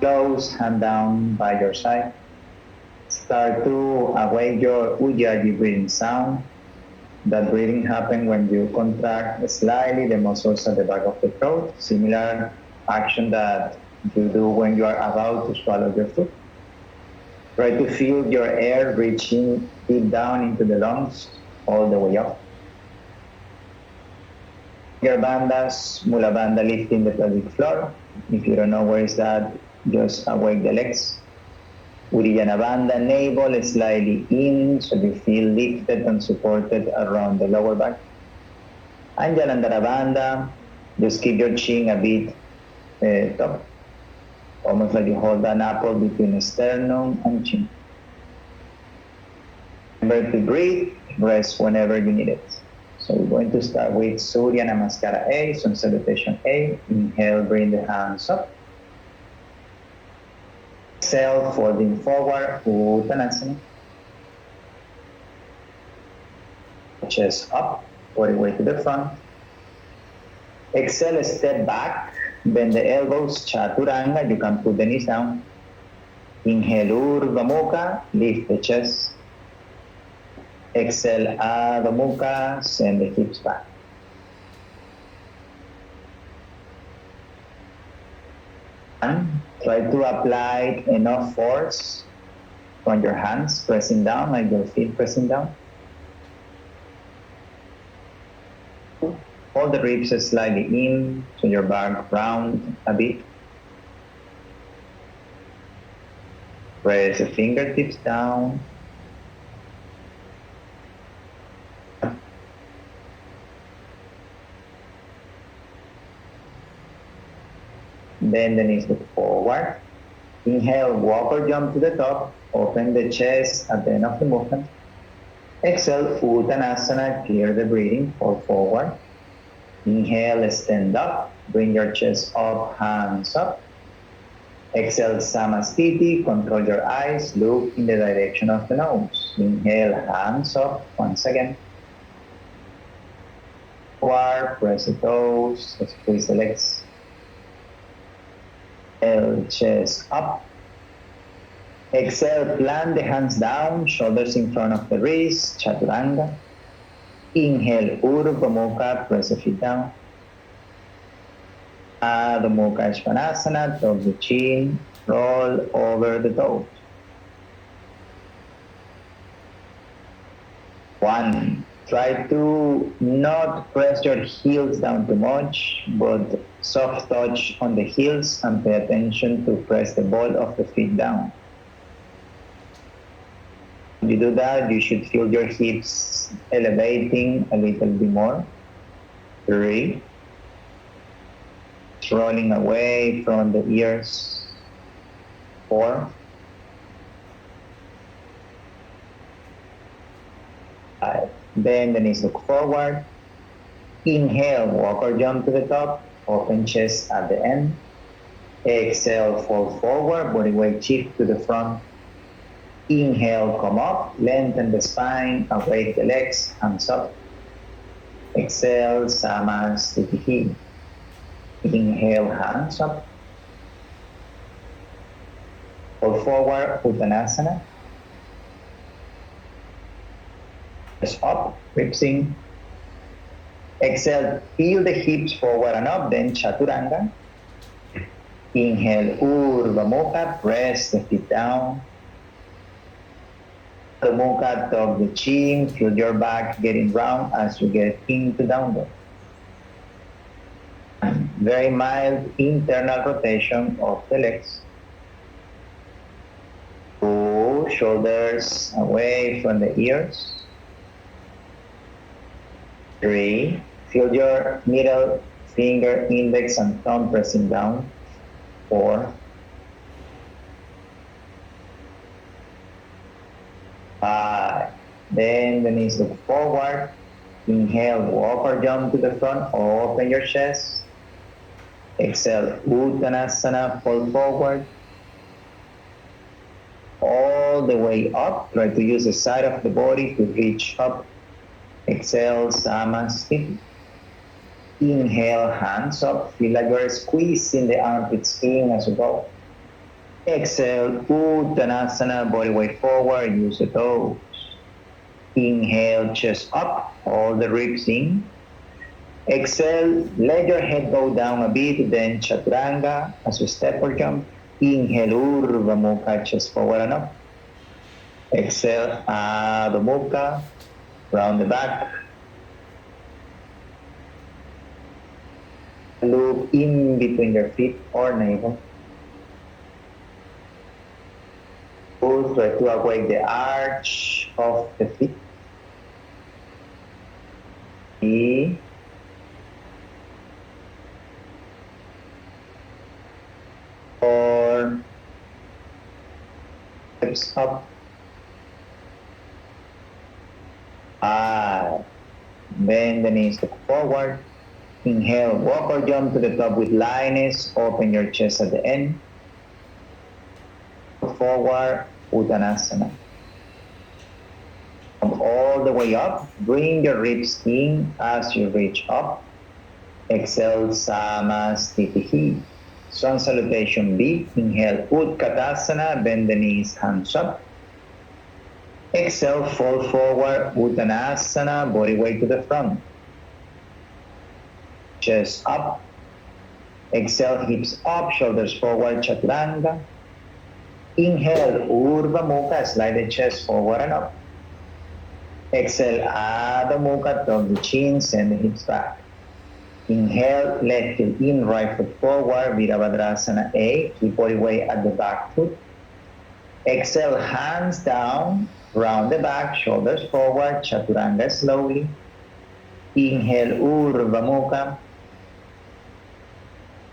Close, hand down by your side. Start to awake your ujjayi breathing sound. That breathing happens when you contract slightly the muscles at the back of the throat, similar action that you do when you are about to swallow your food. Try to feel your air reaching deep down into the lungs, all the way up. Your bandas, mula banda lifting the pelvic floor. If you don't know where is that, just awake the legs. Uddiyana banda, navel slightly in, so you feel lifted and supported around the lower back. And Jalandhara banda, just keep your chin a bit top, almost like you hold an apple between sternum and chin. Remember to breathe, rest whenever you need it. So we're going to start with Surya Namaskara A, Sun Salutation A. Inhale, bring the hands up. Exhale, folding forward, Uttanasana. Chest up, body weight to the front. Exhale, step back, bend the elbows, Chaturanga, you can put the knees down. Inhale, Urdhva Mukha, lift the chest. Exhale, Adho Mukha, send the hips back. And try to apply enough force on your hands, pressing down, like your feet pressing down. Hold the ribs slightly in, so your back round a bit. Press the fingertips down. Bend the knees look forward. Inhale, walk or jump to the top. Open the chest at the end of the movement. Exhale, Uttanasana, clear the breathing, fall forward. Inhale, stand up, bring your chest up, hands up. Exhale, Samastiti, control your eyes, look in the direction of the nose. Inhale, hands up, once again. Forward, press the toes, squeeze the legs. Inhale, chest up. Exhale, plant the hands down, shoulders in front of the wrist, Chaturanga. Inhale, Urdhva Mukha, press the feet down. Adho Mukha Svanasana, drop the chin, roll over the toes. 1. Try to not press your heels down too much, but soft touch on the heels and pay attention to press the ball of the feet down. When you do that, you should feel your hips elevating a little bit more. 3. Rolling away from the ears. 4. 5. Bend the knees, look forward. Inhale, walk or jump to the top. Open chest at the end. Exhale, fold forward, body weight shift to the front. Inhale, come up, lengthen the spine, awake the legs, hands up. Exhale, Samastiti. Inhale, hands up. Fold forward, Uttanasana. Chest up, ribs in. Exhale, peel the hips forward and up, then Chaturanga. Inhale, Urdhva Mukha, press the feet down. The Mukha, tuck the chin, feel your back getting round as you get into downward. Very mild internal rotation of the legs. 2, shoulders away from the ears. 3, feel your middle finger, index and thumb pressing down. 4. 5. Bend the knees, look forward. Inhale, walk or jump to the front, open your chest. Exhale, Uttanasana, fold forward. All the way up, try to use the side of the body to reach up. Exhale, Samastiti. Inhale, hands up, feel like you're squeezing the armpits in as you go. Exhale, Uttanasana, body weight forward, use the toes. Inhale, chest up, hold the ribs in. Exhale, let your head go down a bit, then Chaturanga as you step or jump. Inhale, Urdhva Mukha, chest forward and up. Exhale, Adho Mukha, round the back. Loop in between your feet or navel. Try to avoid the arch of the feet. Or hips up. Bend the knees, look forward. Inhale, walk or jump to the top with lioness. Open your chest at the end. Forward, Uttanasana. Come all the way up. Bring your ribs in as you reach up. Exhale, Samasthiti. Sun salutation B. Inhale, Utkatasana. Bend the knees, hands up. Exhale, fall forward, Uttanasana. Body weight to the front. Chest up. Exhale, hips up, shoulders forward, Chaturanga. Inhale, Urdhva Mukha, slide the chest forward and up. Exhale, Adho Mukha, tuck the chin, send the hips back. Inhale, left heel in, right foot forward, Virabhadrasana A, keep body weight at the back foot. Exhale, hands down, round the back, shoulders forward, Chaturanga slowly. Inhale, Urdhva Mukha,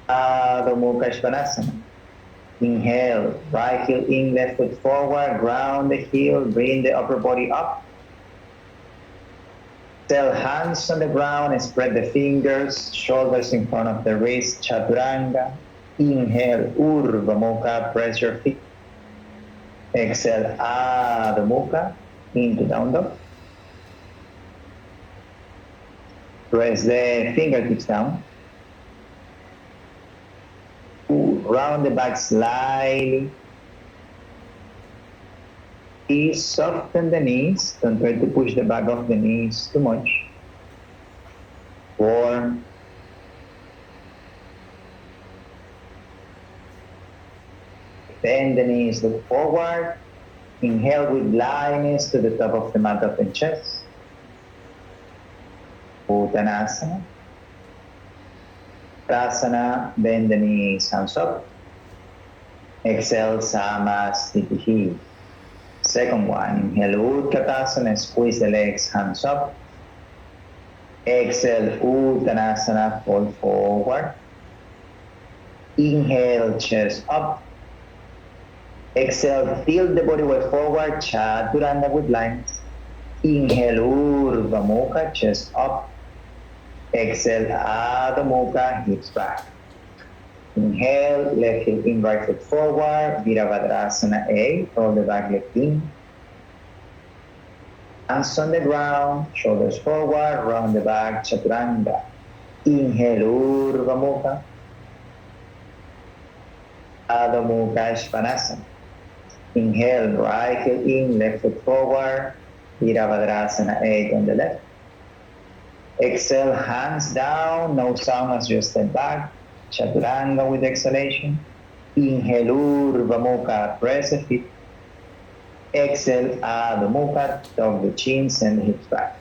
Adho Mukha Svanasana. Inhale, right heel in, left foot forward, ground the heel, bring the upper body up. Exhale, hands on the ground and spread the fingers, shoulders in front of the wrist, Chaturanga. Inhale, Urdhva Mukha, press your feet. Exhale, Adho Mukha, into down dog. Press the fingertips down. Round the back slightly. Please soften the knees. Don't try to push the back of the knees too much. 4. Bend the knees, look forward. Inhale with lioness to the top of the mat of the chest. Uttanasana. Prasana, bend the knees, hands up. Exhale, Samasthiti. Second one, inhale, Utkatasana, squeeze the legs, hands up. Exhale, Uttanasana, fall forward. Inhale, chest up. Exhale, tilt the body weight forward, Chaturanga with lines. Inhale, Urdhva Mukha, chest up. Exhale, Adho Mukha, hips back. Inhale, left heel in, right foot forward, Virabhadrasana A, roll the back leg in. Hands on the ground, shoulders forward, round the back, Chaturanga. Inhale, Urdhva Mukha. Adho Mukha Svanasana. Inhale, right heel in, left foot forward, Virabhadrasana A on the left. Exhale, hands down, no sound as you step back. Chaturanga with exhalation. Inhale, Urdhva Mukha, press the feet. Exhale, Adho Mukha, tuck the chin, send the hips back.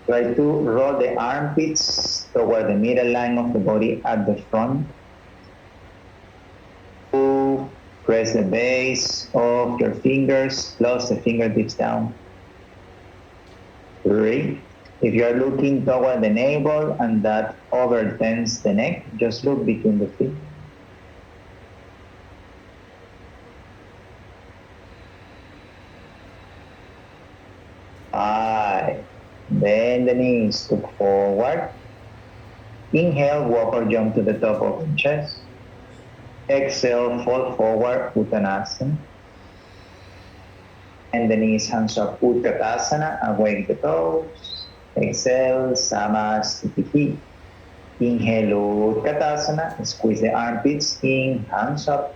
Try to roll the armpits toward the middle line of the body at the front. 2. Press the base of your fingers, close the fingertips down. 3. If you are looking toward the navel and that overtends the neck, just look between the feet. 5. Bend the knees, look forward. Inhale, walk or jump to the top of the chest. Exhale, fall forward, Uttanasana. And the knees, hands up, Utkatasana, awake the toes. Exhale, Samasthiti. Inhale, Utkatasana. Squeeze the armpits in, hands up.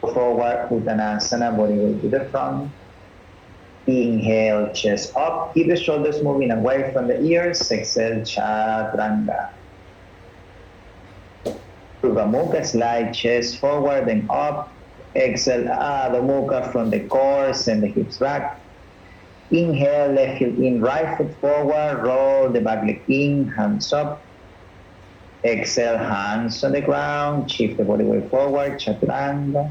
Forward, Uttanasana, body weight to the front. Inhale, chest up. Keep the shoulders moving away from the ears. Exhale, Chaturanga. Urdhva Mukha, slide chest forward and up. Exhale, Adho Mukha from the core, send the hips back. Inhale, left heel in, right foot forward, roll the back leg in, hands up. Exhale, hands on the ground, shift the body weight forward, Chaturanga.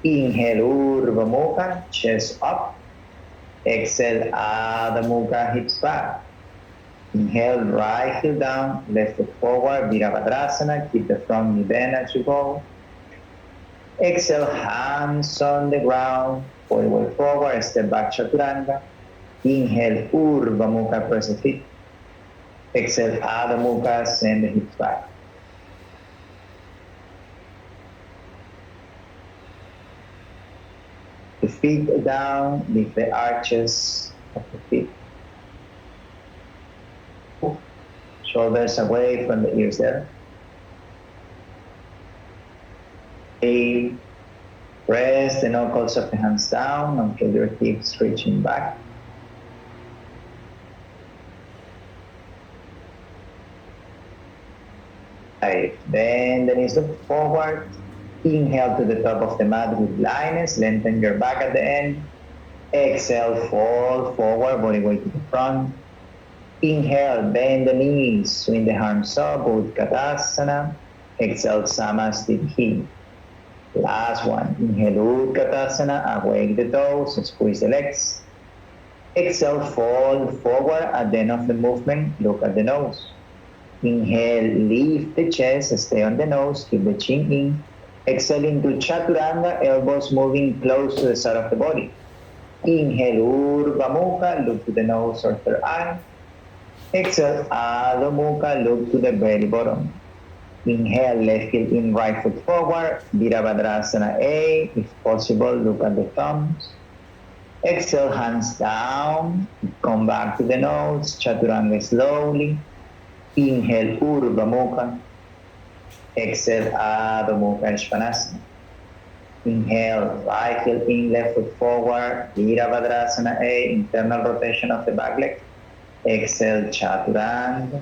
Inhale, Urdhva Mukha, chest up. Exhale, Adho Mukha, hips back. Inhale, right heel down, left foot forward, Virabhadrasana. Keep the front knee bent as you go. Exhale, hands on the ground, body weight forward, step back, Chaturanga. Inhale, Urdhva Mukha, press the feet. Exhale, Adho Mukha, send the hips back. The feet down, lift the arches of the feet. Shoulders away from the ears there. Press the knuckles of the hands down until your hips reaching back. Bend the knees, look forward. Inhale to the top of the mat with lightness. Lengthen your back at the end. Exhale, fall forward, body weight to the front. Inhale, bend the knees, swing the arms up, Utkatasana. Exhale, Samasthiti. Last one. Inhale, Utkatasana, awake the toes, squeeze the legs. Exhale, fall forward. At the end of the movement, look at the nose. Inhale, lift the chest, stay on the nose, keep the chin in. Exhale into Chaturanga, elbows moving close to the side of the body. Inhale, Urdhva Mukha, look to the nose or third eye. Exhale, Adho Mukha, look to the belly bottom. Inhale, left heel in, right foot forward, Virabhadrasana A. If possible, look at the thumbs. Exhale, hands down, come back to the nose, Chaturanga slowly. Inhale, Urdhva Mukha. Exhale, Adho Mukha, Svanasana. Inhale, right heel in, left foot forward, Virabhadrasana A, internal rotation of the back leg. Exhale, Chaturanga.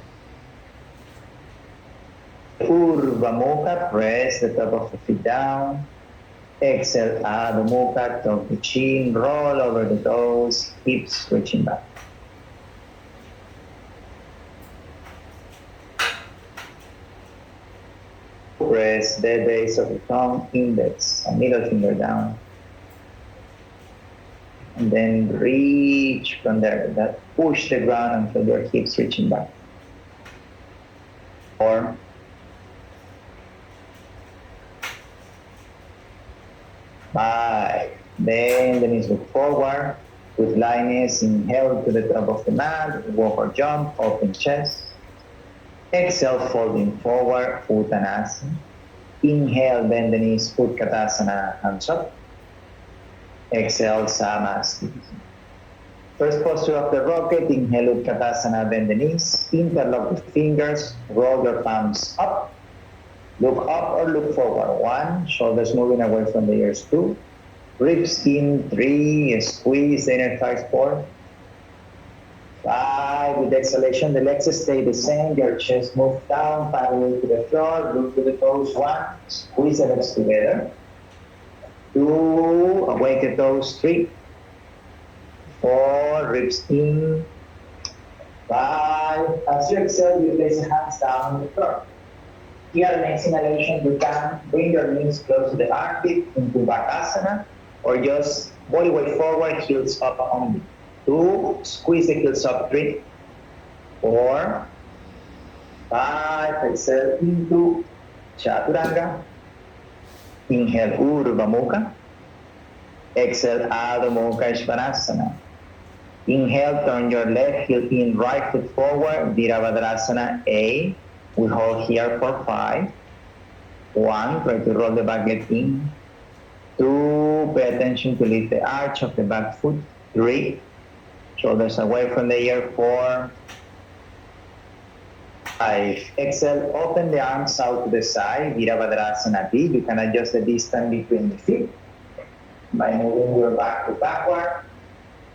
Urdhva Mukha, press the top of the feet down. Exhale, Adho Mukha, tuck the chin, roll over the toes, hips reaching back. Press the base of the thumb, index, and middle finger down. And then reach from there. That push the ground until your hips reaching back. 4, 5. Bend the knees, look forward. With lightness, inhale to the top of the mat, walk or jump, open chest. Exhale, folding forward, Uttanasana. Inhale, bend the knees, Utkatasana, hands up. Exhale, Samasthiti. First posture of the rocket, inhale, Utkatasana, bend the knees, interlock the fingers, roll your palms up. Look up or look forward. 1, shoulders moving away from the ears. 2, ribs in. 3, squeeze the inner thighs. 4, 5, with exhalation, the legs stay the same, your chest moves down, parallel to the floor, look to the toes. 1, squeeze the legs together. 2, awake the toes. 3, 4, ribs in. 5, as you exhale, you place your hands down on the floor. Here, an exhalation, you can bring your knees close to the armpit into Bakasana, or just body weight forward, heels up only. 2, squeeze the heels up. 3, 4, 5, exhale into Chaturanga. Inhale, Urdhva Mukha. Exhale, Adho Mukha, Svanasana. Inhale, turn your left heel in, right foot forward, Virabhadrasana A. We hold here for 5. 1, try to roll the back leg in. 2, pay attention to lift the arch of the back foot. 3, shoulders away from the ear. 4, 5. Exhale, open the arms out to the side, Virabhadrasana B. You can adjust the distance between the feet by moving your back to backward.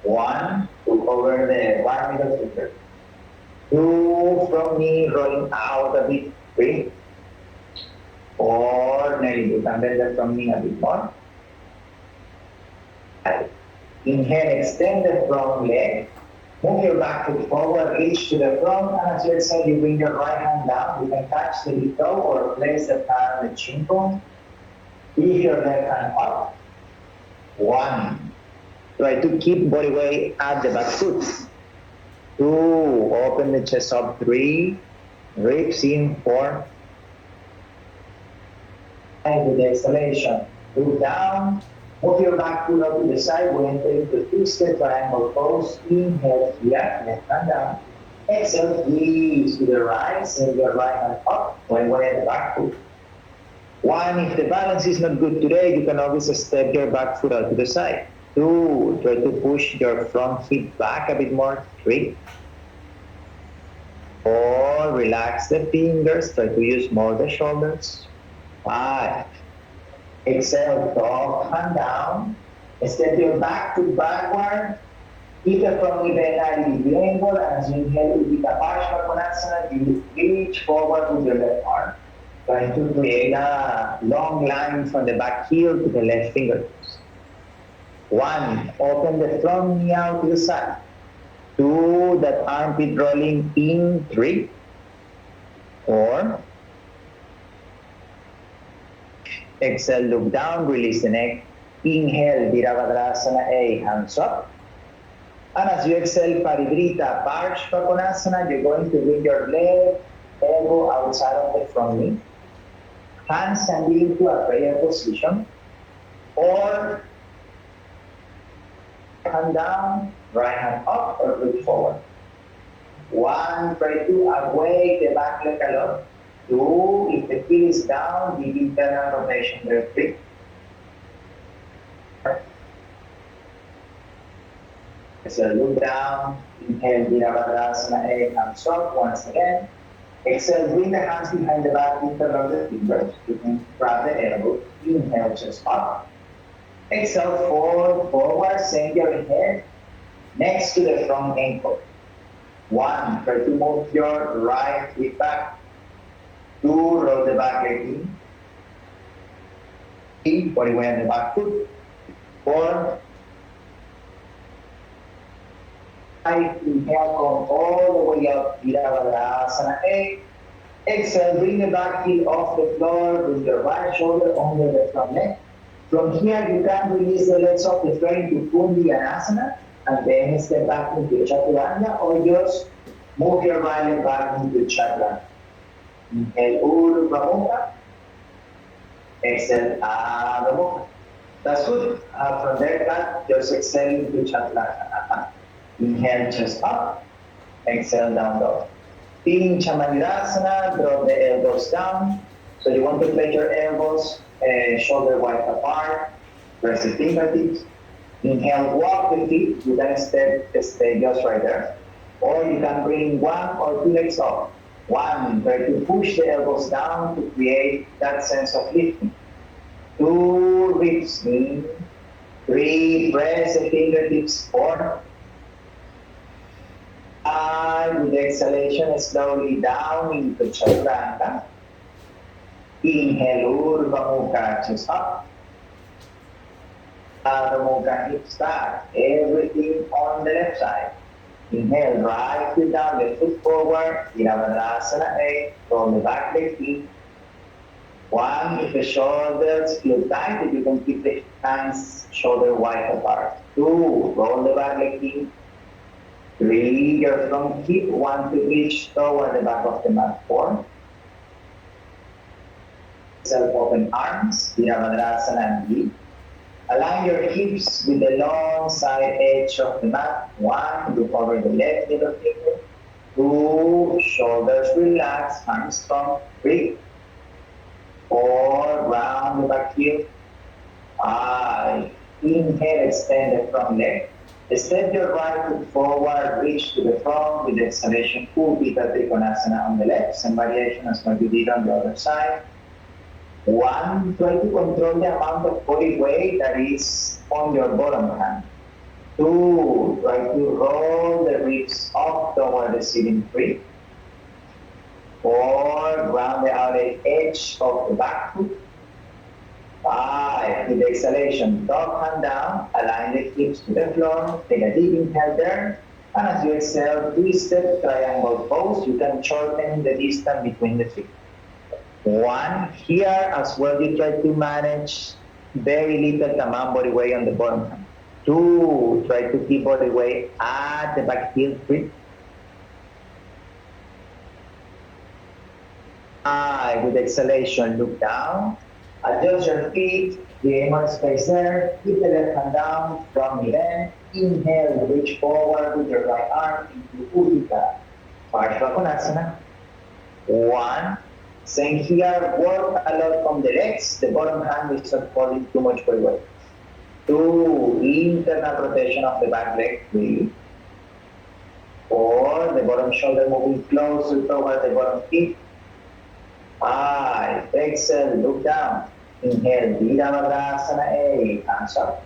1, to cover the one middle finger. 2, from knee, rolling out a bit. 3, 4, nearly you can bend the from knee a bit more. 5. Inhale, extend the front leg. Move your back foot forward, reach to the front, and as you exhale, you bring your right hand down. You can touch the big toe or place the hand on the chin bone. Lift your left hand up. 1. Try to keep body weight at the back foot. 2. Open the chest up. 3. Ribs in. 4. And with the exhalation, look down. Move your back foot up to the side. We enter into twisted triangle pose. Inhale here, left hand down. Exhale, squeeze to the right. Send your right hand up. When we at the back foot. 1, if the balance is not good today, you can always step your back foot out to the side. 2, try to push your front hip back a bit more. 3, 4, relax the fingers. Try to use more the shoulders. 5, exhale, top hand down. Step your back foot backward. Keep the front knee bent at angle. As you inhale, Uddiyana Konasana, you reach forward with your left arm. Trying to create a long line from the back heel to the left fingertips. 1, open the front knee out to the side. 2, that armpit rolling in. 3, 4. Exhale, look down, release the neck. Inhale, Virabhadrasana A, hands up. And as you exhale, Parivrita Parshva, you're going to bring your left elbow outside of the front knee. Hands can be into a prayer position. Or hand down, right hand up, or reach forward. 1, try to away the back leg a lot. 2, if the heel is down, give internal rotation there. 3. So look down, inhale, Virabhadrasana A, hands up once again. Exhale, bring the hands behind the back, interlock the fingers. You can grab the elbow. Inhale, chest up. Exhale, fold forward, send your head next to the front ankle. 1, try to move your right hip back. 2, roll the back leg in. 3, body weight on the back foot. 4, 5, inhale, come all the way up, Virabhadrasana A. Exhale, bring the back heel off the floor, bring your right shoulder under the front leg. From here, you can release the legs off the floor into Pundiyanasana, and then step back into Chaturanga, or just move your right leg back into Chaturanga. Inhale, Urdhva Mukha. Exhale, Adho Mukha. That's good. From there, just exhale into Chaturanga. Inhale, chest up. Exhale, down dog. Pincha Manirasana, drop the elbows down. So you want to place your elbows shoulder wide apart. Press the fingertips. Inhale, walk the feet. You can stay just right there. Or you can bring 1 or 2 legs up. 1, try to push the elbows down to create that sense of lifting. 2, ribs in. 3, press the fingertips. 4. 5, with the exhalation, slowly down into Chaturanga. Inhale, Urdhva Mukha, chest up. Adho Mukha, hips back. Everything on the left side. Inhale, right foot down, left foot forward. Virabhadrasana A, roll the back leg in. 1, if the shoulders feel tight, you can keep the hands shoulder wide apart. 2, roll the back leg in. 3, your front hip, 1 to reach toward the back of the mat. 4. Self-open arms, Virabhadrasana B. Align your hips with the long side edge of the mat. 1, look over the left middle finger. 2, shoulders relax, arms strong. 3, 4, round the back heel. 5, inhale, extend the front leg. Step your right foot forward, reach to the front with exhalation, full Pita Trikonasana on the left, same variation as what you did on the other side. One, try to control the amount of body weight that is on your bottom hand. Two, try to roll the ribs up toward the ceiling. Three. Four, ground the outer edge of the back foot. Five, with the exhalation, dog hand down, align the hips to the floor, take a deep inhale there, and as you exhale, twisted triangle pose, you can shorten the distance between the feet. One, here as well, you try to manage very little command body weight on the bottom hand. Two, try to keep body weight at the back heel. Three. Five, with exhalation, look down. Adjust your feet, create more space there. Keep the left hand down, from the bend. Inhale, reach forward with your right arm into Uddiyana. Parsvakonasana. One. Same here, work a lot on the legs. The bottom hand is not holding too much weight. Two, internal rotation of the back leg. Three. Four, the bottom shoulder moving closer toward the bottom hip. Five, exhale, look down. Inhale, Virabhadrasana, 8, hands up.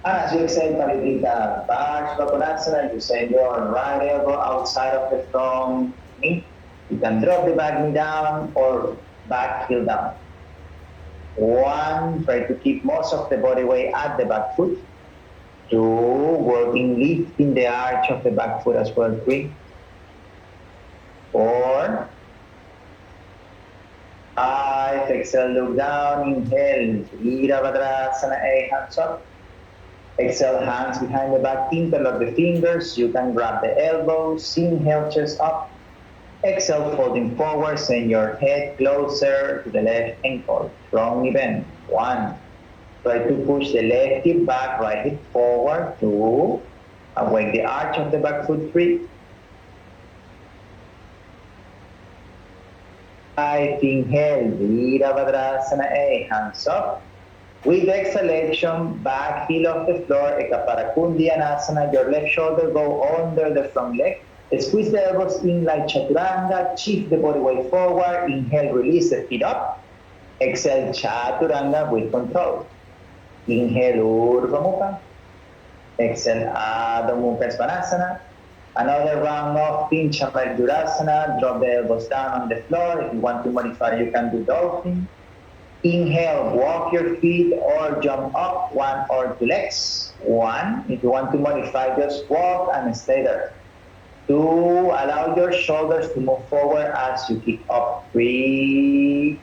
And as you exhale, Parivrita, Parsvakonasana, you send your right elbow outside of the front knee. You can drop the back knee down or back heel down. One, try to keep most of the body weight at the back foot. Two, working lifting the arch of the back foot as well. Three. Four. Five, exhale, look down, inhale, Virabhadrasana, 8, hands up. Exhale, hands behind the back, interlock the fingers, you can grab the elbows, inhale, chest up. Exhale, folding forward, send your head closer to the left ankle, strong knee bend. One, try to push the left hip back, right hip forward. Two, awake the arch of the back foot. Three. Five, inhale, Virabhadrasana, 8, hands up. With exhalation, back heel of the floor, Ekaparakundiyanasana, your left shoulder go under the front leg. Squeeze the elbows in like Chaturanga, shift the body weight forward, inhale, release the feet up. Exhale, Chaturanga with control. Inhale, Urdhva Mukha. Exhale, Adho Mukha Svanasana. Another round of Pincha Mardurasana, drop the elbows down on the floor. If you want to modify, you can do dolphin. Inhale, walk your feet or jump up, one or two legs. One, if you want to modify, just walk and stay there. Two, allow your shoulders to move forward as you kick up. Three.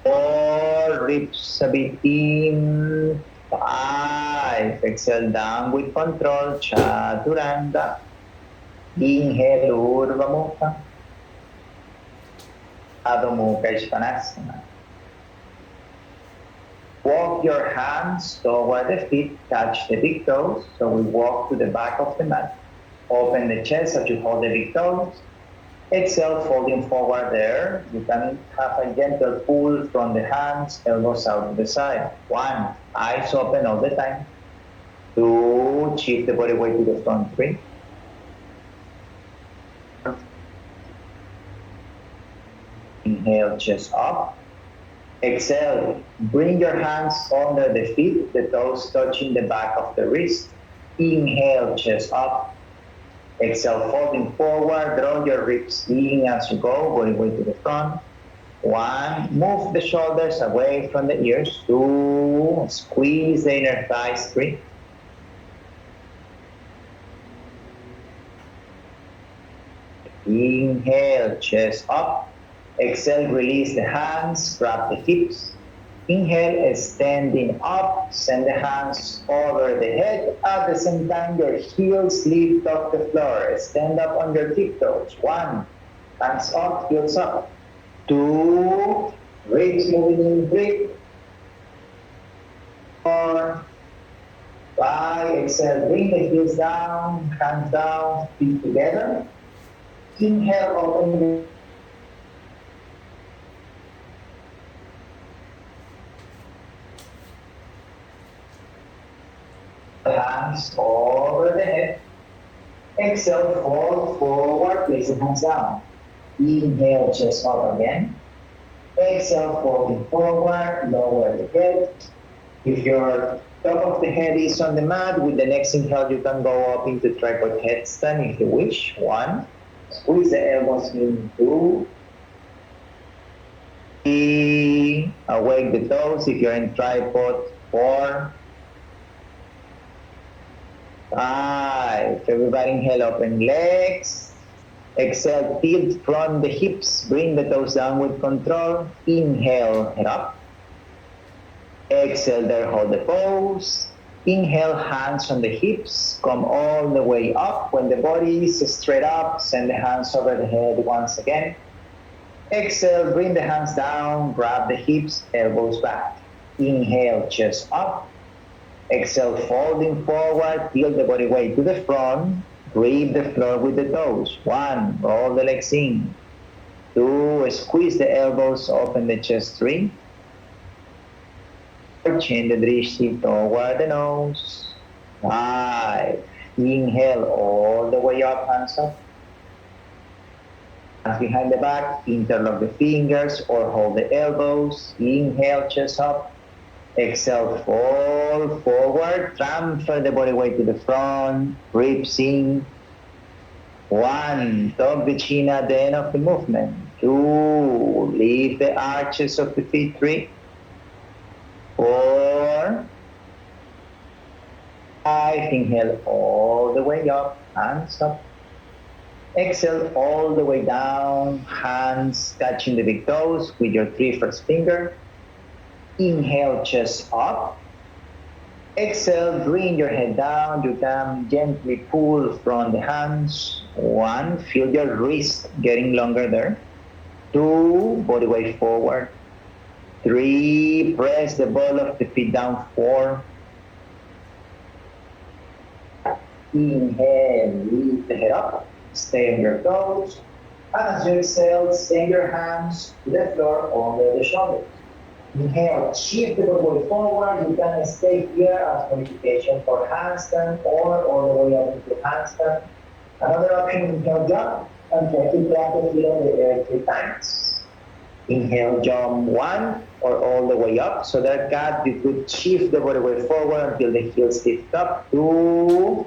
Four, ribs a bit in. Five, exhale down with control, Chaturanga. Inhale, Urdhva Mukha. Adho Mukha Svanasana. Walk your hands toward the feet, touch the big toes. So we walk to the back of the mat. Open the chest as you hold the big toes. Exhale, folding forward there. You can have a gentle pull from the hands, elbows out to the side. One, eyes open all the time. Two, shift the body weight to the front. Three. Inhale, chest up. Exhale, bring your hands under the feet, the toes touching the back of the wrist. Inhale, chest up. Exhale, folding forward, draw your ribs in as you go, body weight to the front. One, move the shoulders away from the ears. Two, squeeze the inner thighs. Three. Inhale, chest up. Exhale, release the hands, grab the hips. Inhale, standing up, send the hands over the head. At the same time, your heels lift off the floor. Stand up on your tiptoes. One, hands up, heels up. Two, ribs moving in, three. Four, five, exhale, bring the heels down, hands down, feet together. Inhale, open the Exhale, fold forward, place the hands down. Inhale, chest up again. Exhale, folding forward, lower the head. If your top of the head is on the mat, with the next inhale, you can go up into tripod headstand if you wish. 1. Squeeze the elbows in. 2. 3. Awake the toes if you're in tripod. 4. 5. Everybody inhale, open legs. Exhale, tilt from the hips. Bring the toes down with control. Inhale, head up. Exhale there, hold the pose. Inhale, hands on the hips. Come all the way up. When the body is straight up, send the hands over the head once again. Exhale, bring the hands down. Grab the hips, elbows back. Inhale, chest up. Exhale, folding forward. Tilt the body weight to the front. Grip the floor with the toes. 1, roll the legs in. 2, squeeze the elbows, open the chest. 3. Chin the drishti toward the nose. 5. Inhale all the way up, hands up. Hands behind the back, interlock the fingers or hold the elbows. Inhale, chest up. Exhale, fold forward. Transfer the body weight to the front. Ribs in. 1. Tuck the chin at the end of the movement. 2. Lift the arches of the feet. 3. 4. 5. Inhale all the way up, hands up. Exhale all the way down, hands touching the big toes with your 3 first fingers. Inhale, chest up. Exhale, bring your head down. You can gently pull from the hands. 1, feel your wrist getting longer there. 2, body weight forward. 3, press the ball of the feet down. 4. Inhale, lift the head up. Stay on your toes. And as you exhale, send your hands to the floor under the shoulders. Inhale, shift the body forward. You can stay here as modification for handstand or all the way up into handstand. Another option, inhale, jump, and try to grab the feet on the air 3 times. Inhale, jump 1 or all the way up. So that cat, you could shift the body weight forward until the heels lift up. 2,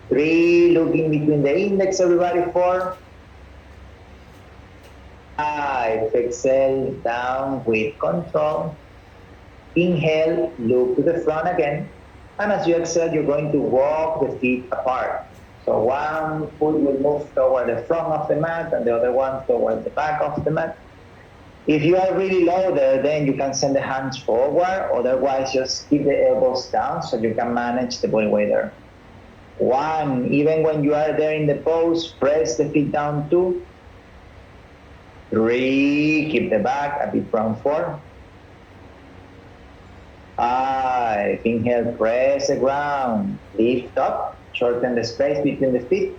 3, looking between the index, everybody. 4. 5, exhale down with control. Inhale, look to the front again. And as you exhale, you're going to walk the feet apart. So one foot will move toward the front of the mat and the other one toward the back of the mat. If you are really low there, then you can send the hands forward. Otherwise, just keep the elbows down so you can manage the body weight there. 1, even when you are there in the pose, press the feet down. 2. 3, keep the back a bit round. 4. 5, inhale, press the ground, lift up, shorten the space between the feet.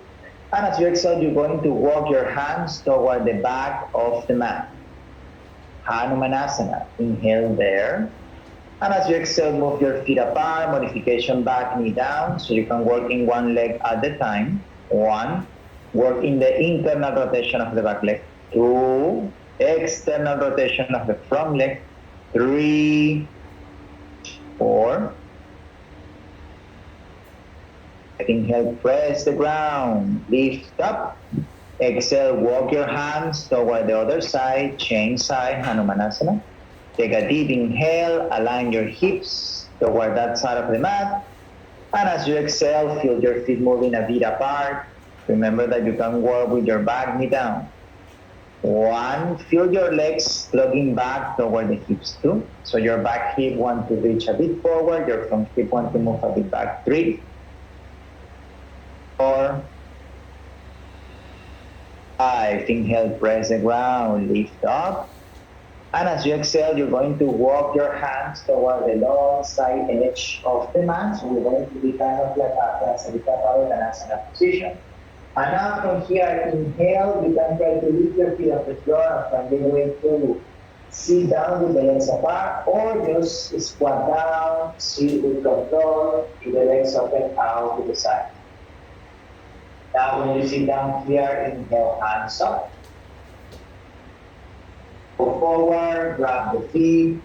And as you exhale, you're going to walk your hands toward the back of the mat. Hanumanasana, inhale there. And as you exhale, move your feet apart, modification back, knee down, so you can work in one leg at a time. 1, work in the internal rotation of the back leg. 2, external rotation of the front leg. 3, 4. Inhale, press the ground, lift up. Exhale, walk your hands toward the other side, change side, Hanumanasana. Take a deep inhale, align your hips toward that side of the mat. And as you exhale, feel your feet moving a bit apart. Remember that you can work with your back, knee down. 1, feel your legs plugging back toward the hips. 2, so your back hip want to reach a bit forward, your front hip want to move a bit back. 3, 4, 5, inhale, press the ground, lift up. And as you exhale, you're going to walk your hands toward the long side edge of the mat. So we're going to be kind of like a Sarita position. And now from here, inhale, you can try to lift your feet off the floor and find a way to sit down with the legs apart, or just squat down, sit with control, with the legs open out to the side. Now when you sit down here, inhale, hands up. Go forward, grab the feet,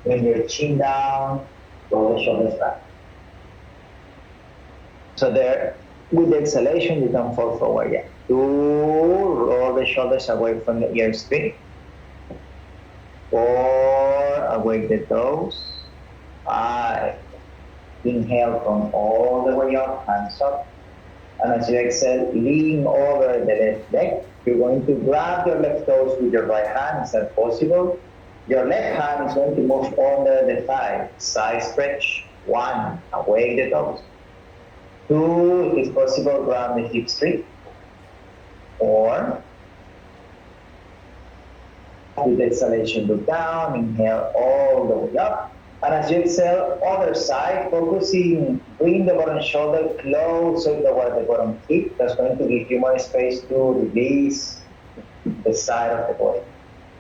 bring your chin down, roll the shoulders back. So there, with the exhalation, you can fall forward. Yeah. 2, roll the shoulders away from the ears. 3, 4, away the toes. 5, inhale, come all the way up, hands up. And as you exhale, lean over the left leg. You're going to grab your left toes with your right hand. Is that possible? Your left hand is going to move under the thigh. Side stretch. 1, away the toes. 2, if possible, grab the hips straight. 4, with exhalation, look down, inhale all the way up. And as you exhale, other side, focusing, bring the bottom shoulder closer toward the bottom hip. That's going to give you more space to release the side of the body.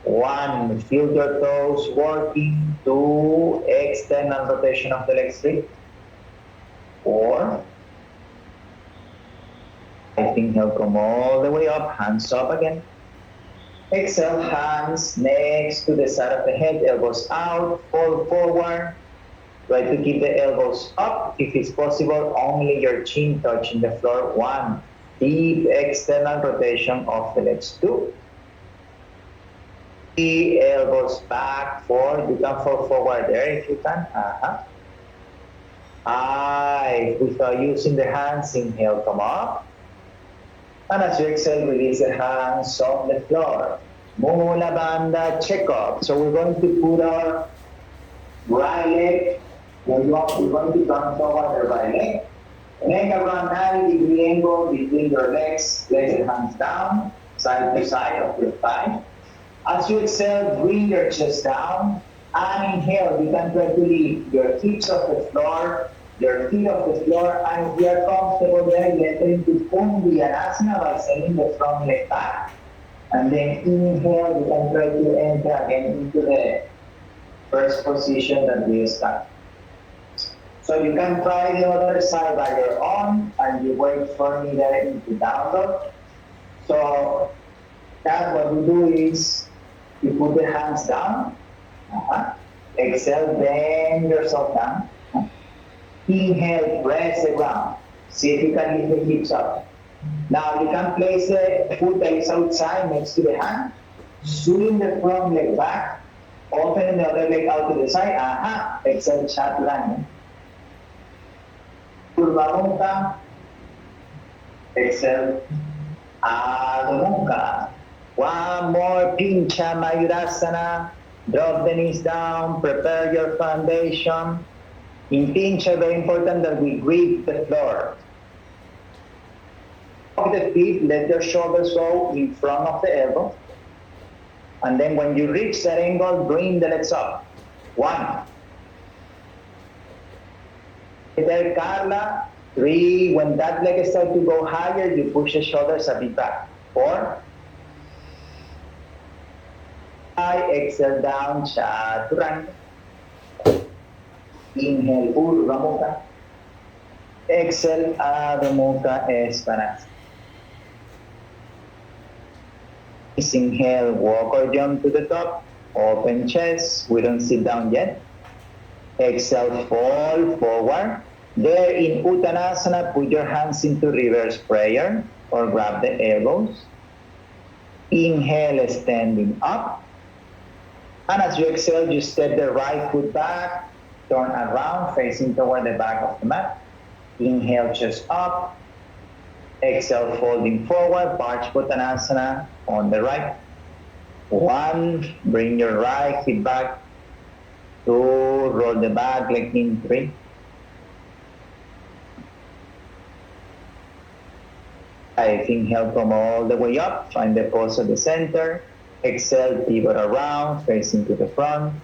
1, feel your toes working. 2, external rotation of the legs. 3, 4, inhale, come all the way up, hands up again. Exhale, hands next to the side of the head, elbows out, fall forward. Try to keep the elbows up. If it's possible, only your chin touching the floor. 1, deep external rotation of the legs. 2, 3, elbows back, 4, you can fall forward there if you can. 5, without using the hands, inhale, come up. And as you exhale, release the hands on the floor. Mula Bandha, check up. So we're going to put our right leg, we're going to turn forward the right leg. Make around 90-degree angle between your legs. Place your hands down, side to side of your thigh. As you exhale, bring your chest down. And inhale, you can try to lift your hips off the floor, your feet off the floor, and if you are comfortable there, enter into Kundiyanasana by sending the front leg back. And then inhale, you can try to enter again into the first position that we start. So you can try the other side by your own, and you wait for me there into down dog. So that what we do is you put the hands down, exhale, bend yourself down. Inhale, press the ground. See if you can lift the hips up. Now you can place the foot that is outside next to the hand. Swing the front leg back. Open the other leg out to the side. Exhale, chaturanga. Urdhva Mukha. Exhale, Adho Mukha. One more, Pincha Mayurasana. Drop the knees down. Prepare your foundation. In pincha, very important that we grip the floor. Of the feet, let your shoulders go in front of the elbow. And then when you reach that angle, bring the legs up. 1. There, Carla. 3. When that leg starts to go higher, you push the shoulders a bit back. 4. Exhale down, chaturanga. Inhale, Urdhva Mukha. Exhale, Adho Mukha, Svanasana. Inhale, walk or jump to the top. Open chest. We don't sit down yet. Exhale, fall forward. There in Uttanasana, put your hands into reverse prayer or grab the elbows. Inhale, standing up. And as you exhale, you step the right foot back. Turn around, facing toward the back of the mat. Inhale, chest up. Exhale, folding forward, Parshvottanasana on the right. 1, bring your right hip back. 2, roll the back leg in. 3. 5, inhale, come all the way up. Find the pose at the center. Exhale, pivot around, facing to the front.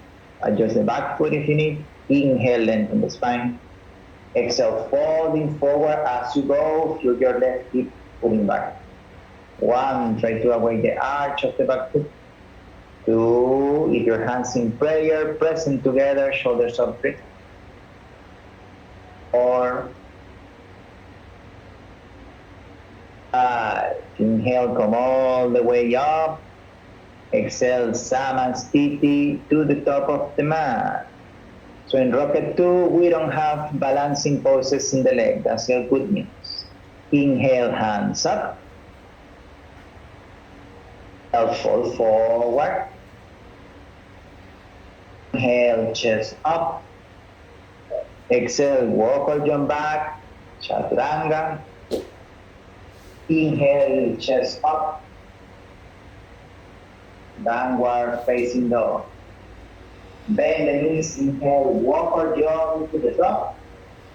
Adjust the back foot if you need. Inhale, lengthen the spine. Exhale, folding forward as you go. Feel your left hip pulling back. 1, try to avoid the arch of the back foot. 2, if your hands in prayer, press them together, shoulders up. 3. 4. Inhale, come all the way up. Exhale, Samastiti to the top of the mat. So in rocket 2, we don't have balancing poses in the leg. That's your good news. Inhale, hands up. Fall forward. Inhale, chest up. Exhale, walk or jump back. Chaturanga. Inhale, chest up. Downward facing dog. Bend the knees, inhale, walk or jump to the top,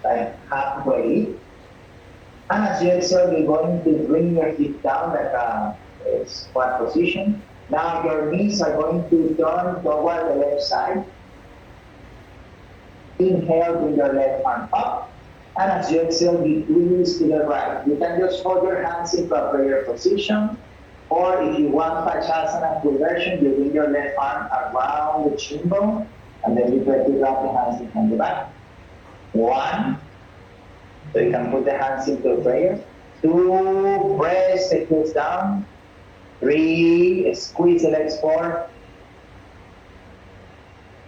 like halfway. And as you exhale, you're going to bring your feet down like a squat position. Now your knees are going to turn toward the left side. Inhale, bring your left arm up. And as you exhale, you twist to the right. You can just hold your hands in a prayer position. Or if you want Pachasana full version, you bring your left arm around the chin bone, and then you try to wrap the hands behind the back. 1. So you can put the hands into prayer. 2, press the heels down. 3, squeeze the legs forward.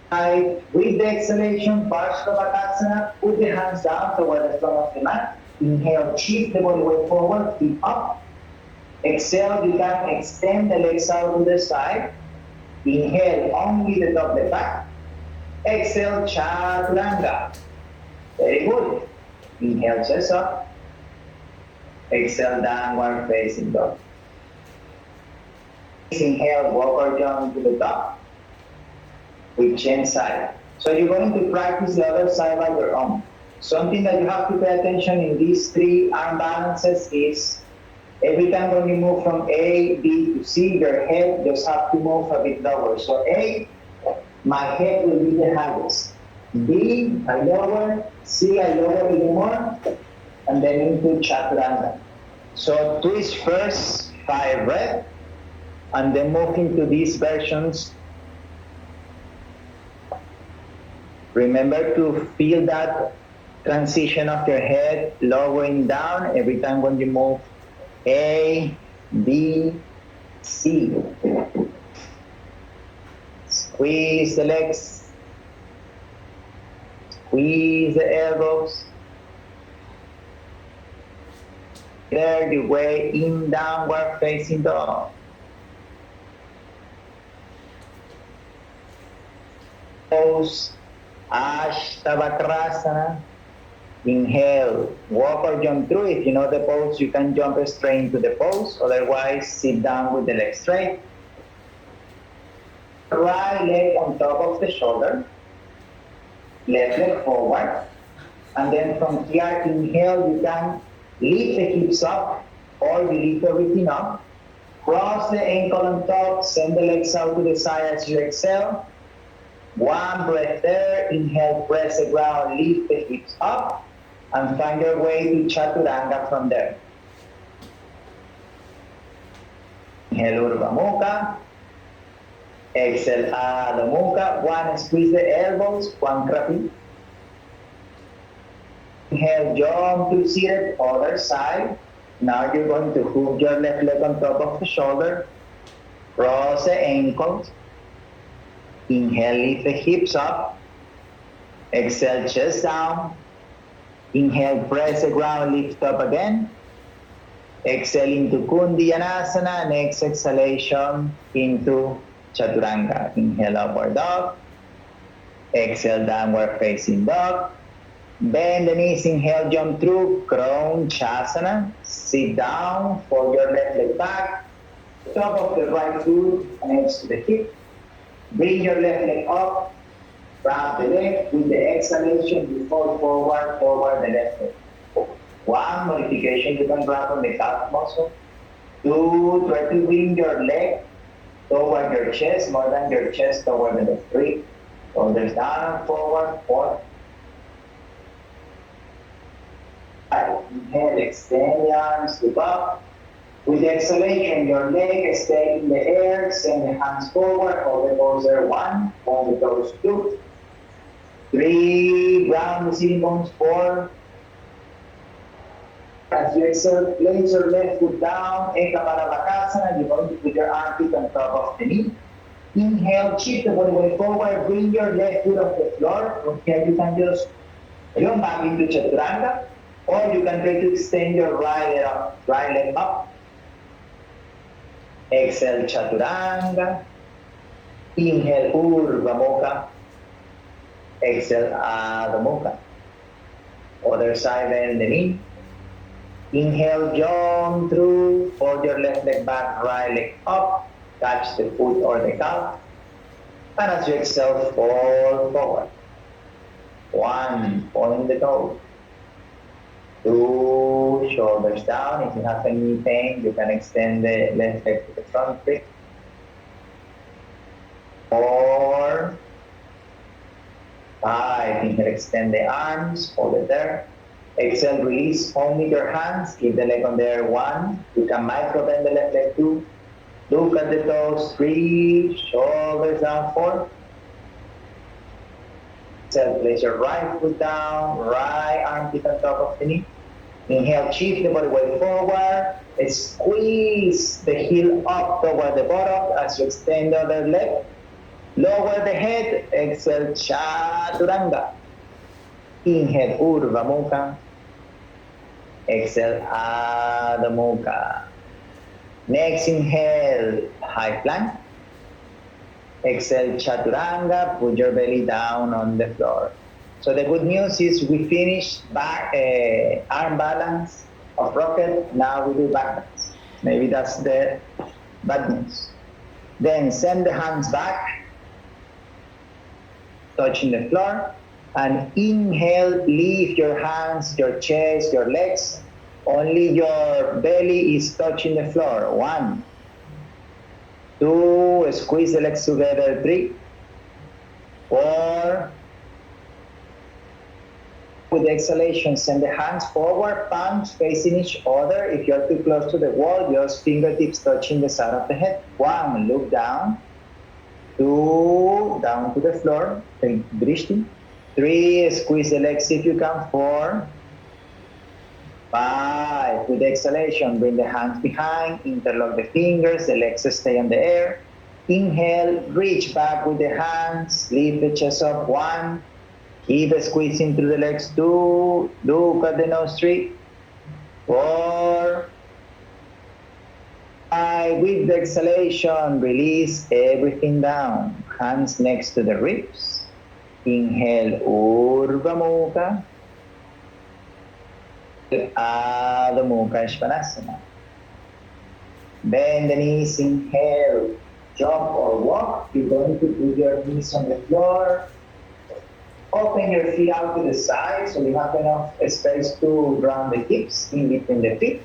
5, with the exhalation, Parshva put the hands down toward the front of the mat. Inhale, shift the body weight forward, feet up. Exhale, you can extend the legs out to the side. Inhale, only the top of the back. Exhale, Chaturanga. Very good. Inhale, chest up. Exhale, downward facing dog. Inhale, walk or jump to the top with chin side. So you're going to practice the other side by your own. Something that you have to pay attention in these 3 arm balances is every time when you move from A, B to C, your head just have to move a bit lower. So A, my head will be the highest. B, I lower. C, I lower even more. And then into Chaturanga. So twist first, 5 breaths. And then move into these versions. Remember to feel that transition of your head lowering down every time when you move A, B, C. Squeeze the legs. Squeeze the elbows. There you way in downward facing dog. Pose Ashtavakrasana. Inhale, walk or jump through. If you know the pose, you can jump straight into the pose. Otherwise, sit down with the legs straight. Right leg on top of the shoulder. Left leg forward. And then from here, inhale, you can lift the hips up or you lift everything up. Cross the ankle on top, send the legs out to the side as you exhale. 1 breath there. Inhale, press the ground, lift the hips up. And find your way to Chaturanga from there. Inhale, Urdhva Mukha. Exhale, Adho Mukha. 1, squeeze the elbows, 1 krapi. Inhale, jump to seated, other side. Now you're going to hook your left leg on top of the shoulder. Cross the ankles. Inhale, lift the hips up. Exhale, chest down. Inhale, press the ground, lift up again. Exhale into Kundiyanasana. Next exhalation into Chaturanga. Inhale, upward dog. Exhale, downward facing dog. Bend the knees, inhale, jump through, Kronchasana. Sit down, fold your left leg back. Top of the right foot next to the hip. Bring your left leg up. Wrap the leg. With the exhalation, you fall forward toward the left leg. 1 modification, you can grab on the calf muscle. 2, try to bring your leg toward your chest, more than your chest toward the left. 3, shoulders down and forward. 4. Inhale, extend the arms, look up. With the exhalation, your leg stay in the air, send the hands forward, hold the toes there. 1, hold the toes. 2, 3, ground the sitting bones. 4, As you exhale, place your left foot down, Eka Parabakasana. You're going to put your armpit on top of the knee. Inhale, shift the body weight forward, bring your left foot off the floor. From here, you can just jump back into Chaturanga, or you can try to extend your right leg up. Exhale, Chaturanga. Inhale, Urdhva Mukha. Exhale, Adho Mukha. Other side, bend the knee. Inhale, jump through, fold your left leg back, right leg up, touch the foot or the calf. And as you exhale, fall forward. 1, point the toes. 2, shoulders down. If you have any pain, you can extend the left leg to the front leg. 4, 5, inhale, extend the arms, hold it there. Exhale, release, hold with your hands, keep the leg on there. 1, you can micro bend the left leg. 2, look at the toes. 3, shoulders down. 4. Exhale, place your right foot down, right armpit on top of the knee. Inhale, shift the body weight forward. Squeeze the heel up toward the bottom as you extend the other leg. Lower the head. Exhale, Chaturanga. Inhale, Urdhva Mukha. Exhale, Adho Mukha. Next, inhale, high plank. Exhale, Chaturanga. Put your belly down on the floor. So the good news is we finished back arm balance of rocket. Now we do back balance. Maybe that's the bad news. Then send the hands back, touching the floor. And inhale, lift your hands, your chest, your legs. Only your belly is touching the floor. 1, 2, squeeze the legs together. 3, 4. With the exhalation, send the hands forward, palms facing each other. If you're too close to the wall, just fingertips touching the side of the head. 1, look down. 2, down to the floor. Drishti. 3, squeeze the legs if you can. 4, 5, with the exhalation, bring the hands behind, interlock the fingers, the legs stay in the air. Inhale, reach back with the hands, lift the chest up. 1, keep squeezing through the legs. 2, look at the nose. 3, 4, 5, with the exhalation, release everything down. Hands next to the ribs. Inhale, Urdhva Mukha. Adho Mukha Svanasana. Bend the knees, inhale, jump or walk. You're going to put your knees on the floor. Open your feet out to the side so you have enough space to ground the hips in between the feet.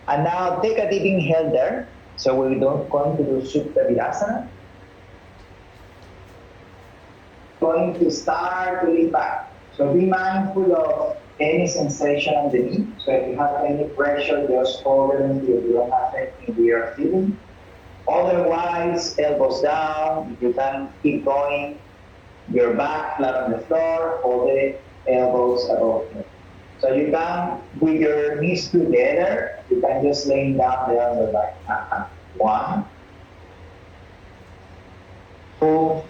And now take a deep inhale there. So we're going to do Supta Virasana. Going to start to lean back. So be mindful of any sensation on the knee. So if you have any pressure, just hold it until you don't have anything we are feeling. Otherwise, elbows down. If you can keep going, your back flat on the floor, hold the elbows above you. So you can, with your knees together, you can just lay down there on the back. 1, 2,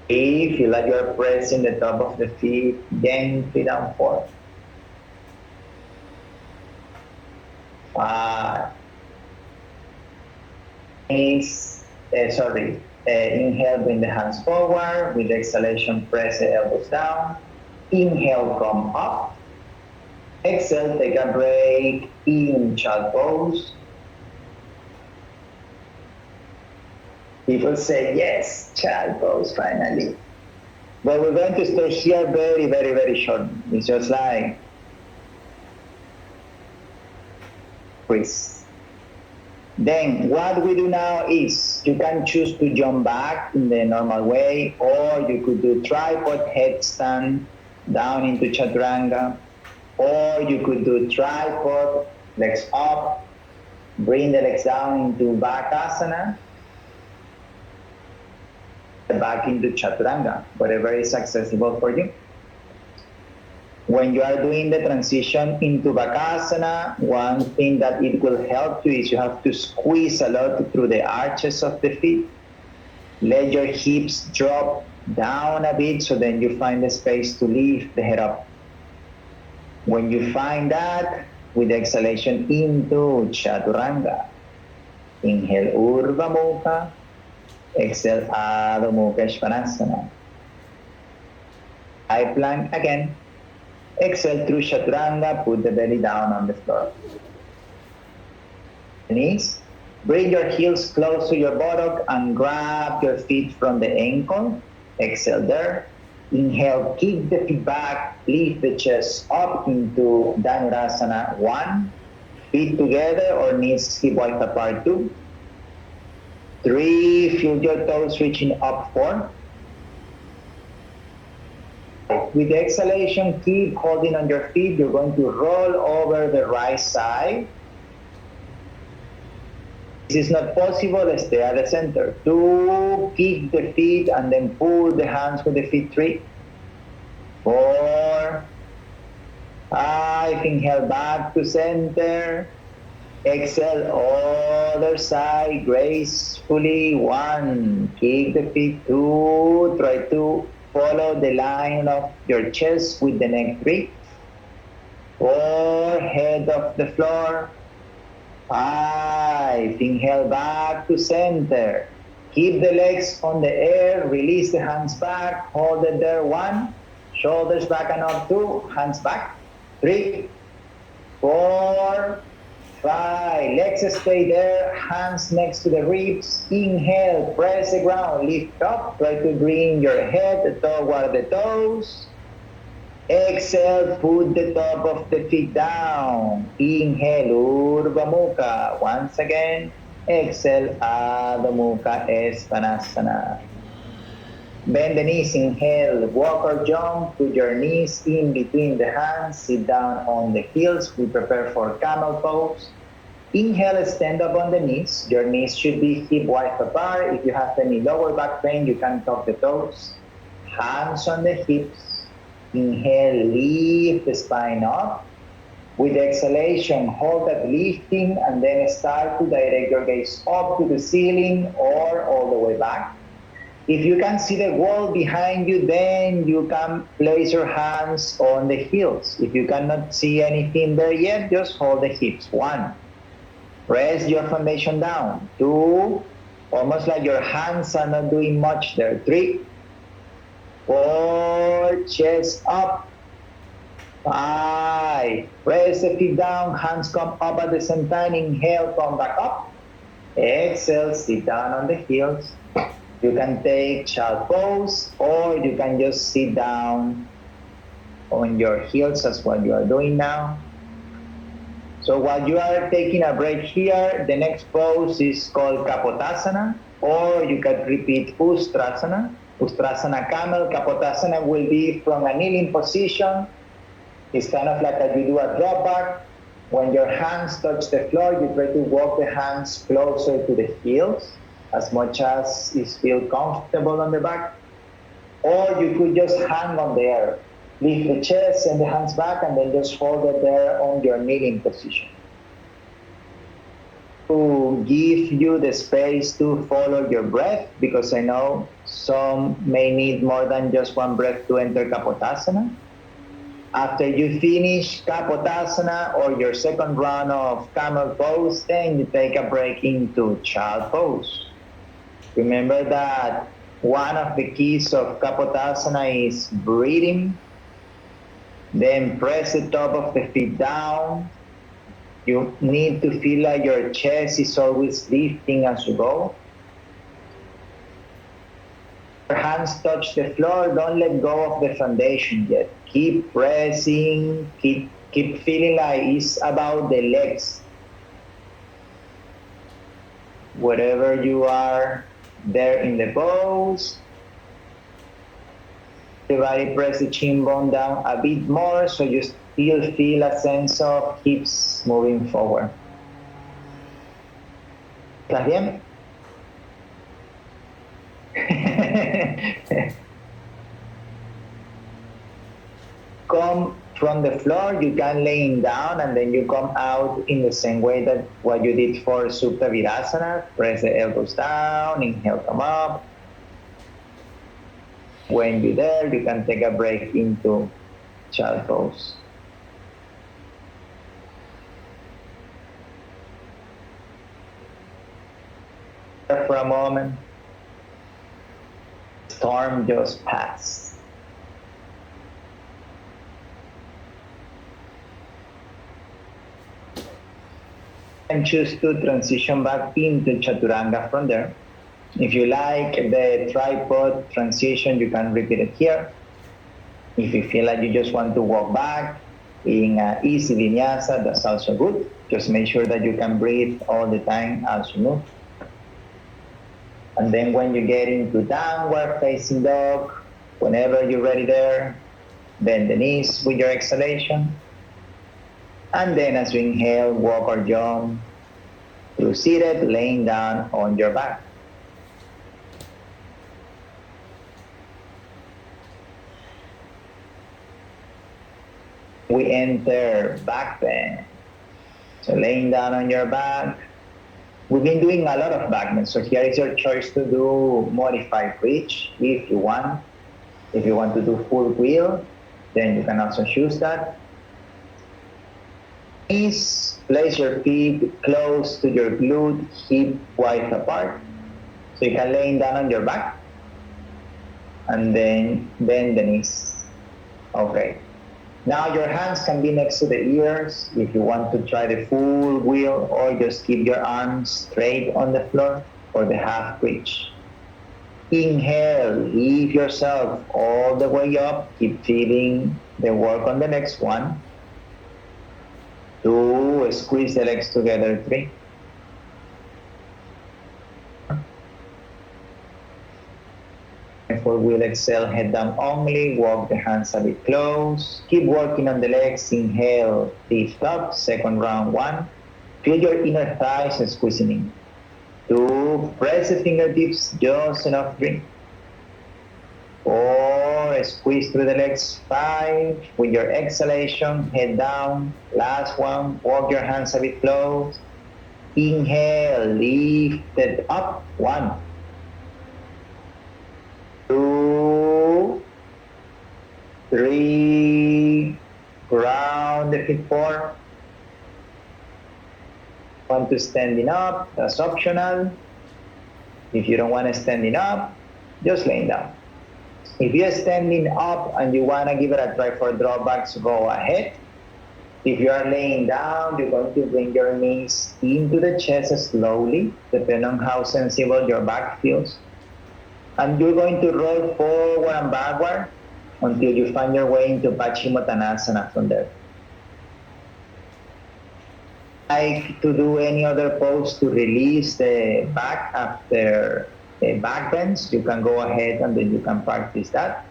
3. Feel like you're pressing the top of the feet, gently down. 4, 5. Inhale, bring the hands forward. With exhalation, press the elbows down. Inhale, come up. Exhale, take a break in child pose. People say, yes, child pose, finally. But we're going to stay here very, very, very short. It's just like quiz. Then what we do now is you can choose to jump back in the normal way, or you could do tripod headstand down into Chaturanga, or you could do tripod, legs up, bring the legs down into Bakasana, back into Chaturanga, whatever is accessible for you. When you are doing the transition into Bakasana, one thing that it will help you is you have to squeeze a lot through the arches of the feet. Let your hips drop down a bit so then you find the space to lift the head up. When you find that, with exhalation into Chaturanga, inhale Urdhva Mukha, exhale Adho Mukha Svanasana. High plank again. Exhale through Chaturanga, put the belly down on the floor. Knees. Bring your heels close to your buttock and grab your feet from the ankle. Exhale there. Inhale, kick the feet back, lift the chest up into Dhanurasana 1. Feet together or knees hip width apart 2. 3, feel your toes reaching up 4. With the exhalation, keep holding on your feet. You're going to roll over the right side. This is not possible, stay at the center. 2, kick the feet and then pull the hands with the feet. 3, 4, 5, inhale back to center. Exhale, other side gracefully. 1, kick the feet. 2, try to follow the line of your chest with the neck. 3, 4, head off the floor. 5, inhale back to center. Keep the legs on the air, release the hands back, hold it there. 1, shoulders back and up. 2, hands back. 3, 4, 5, legs stay there, hands next to the ribs. Inhale, press the ground, lift up, try to bring your head toward the toes. Exhale, put the top of the feet down. Inhale, Urdhva Mukha. Once again, exhale, Adho Mukha Svanasana. Bend the knees, inhale, walk or jump, put your knees in between the hands, sit down on the heels. We prepare for camel pose. Inhale, stand up on the knees. Your knees should be hip width apart. If you have any lower back pain, you can tuck the toes. Hands on the hips. Inhale, lift the spine up. With exhalation, hold that lifting and then start to direct your gaze up to the ceiling or all the way back. If you can see the wall behind you, then you can place your hands on the heels. If you cannot see anything there yet, just hold the hips. 1, press your foundation down. 2, almost like your hands are not doing much there. 3, 4, chest up. 5, press the feet down, hands come up at the same time. Inhale, come back up. Exhale, sit down on the heels. You can take child pose or you can just sit down on your heels as what you are doing now. So while you are taking a break here, the next pose is called Kapotasana, or you can repeat Ustrasana. Ustrasana camel. Kapotasana will be from a kneeling position. It's kind of like as you do a drop back. When your hands touch the floor, you try to walk the hands closer to the heels as much as is feel comfortable on the back. Or you could just hang on there. Lift the chest and the hands back and then just hold it there on your kneeling position. To give you the space to follow your breath, because I know some may need more than just one breath to enter Kapotasana. After you finish Kapotasana or your second round of camel pose, then you take a break into child pose. Remember that one of the keys of Kapotasana is breathing. Then press the top of the feet down. You need to feel like your chest is always lifting as you go. Your hands touch the floor, don't let go of the foundation yet. Keep pressing, keep feeling like it's about the legs. Wherever you are there in the pose, the body press the chin bone down a bit more so you still feel a sense of hips moving forward. ¿Estás bien? Come from the floor, you can laying down and then you come out in the same way that what you did for Supta Virasana. Press the elbows down, inhale, come up. When you're there, you can take a break into child pose. For a moment, storm just passed. And choose to transition back into Chaturanga from there. If you like the tripod transition, you can repeat it here. If you feel like you just want to walk back in easy vinyasa, that's also good. Just make sure that you can breathe all the time as you move. And then when you get into downward facing dog, whenever you're ready there, bend the knees with your exhalation. And then as you inhale, walk or jump through seated, laying down on your back. We enter back bend. So laying down on your back. We've been doing a lot of back bends, so here is your choice to do modified bridge if you want. If you want to do full wheel, then you can also choose that. Please place your feet close to your glute, hip wide apart. So you can lay down on your back and then bend the knees. Okay. Now your hands can be next to the ears if you want to try the full wheel, or just keep your arms straight on the floor for the half bridge. Inhale, lift yourself all the way up. Keep feeling the work on the next one. 2, squeeze the legs together. 3. And 4, we'll exhale, head down only, walk the hands a bit close. Keep working on the legs. Inhale, lift up. Second round, 1. Feel your inner thighs squeezing in. 2, press the fingertips just enough. 3. 4, squeeze through the legs. 5, with your exhalation, head down. Last one, walk your hands a bit close. Inhale, lift it up. 1, 2, 3, ground the feet. 4. Want to standing up, that's optional. If you don't want to standing up, just laying down. If you're standing up and you want to give it a try for drawbacks, go ahead. If you are laying down, you're going to bring your knees into the chest slowly, depending on how sensible your back feels. And you're going to roll forward and backward until you find your way into Paschimottanasana from there. Like to do any other pose to release the back after back bends, you can go ahead and then you can practice that.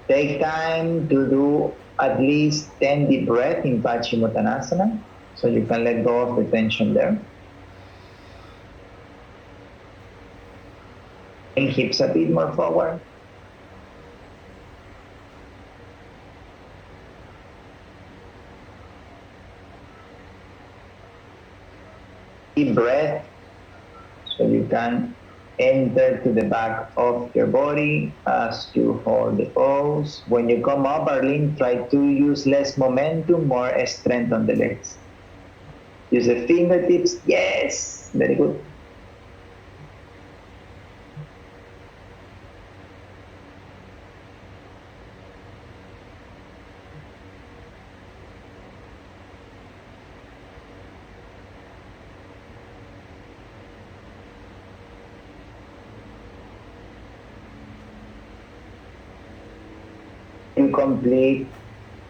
Take time to do at least 10 deep breaths in Paschimottanasana, so you can let go of the tension there. And hips a bit more forward. Deep breath, so you can enter to the back of your body as you hold the pose. When you come up, Arlene, try to use less momentum, more strength on the legs. Use the fingertips. Yes, very good. You complete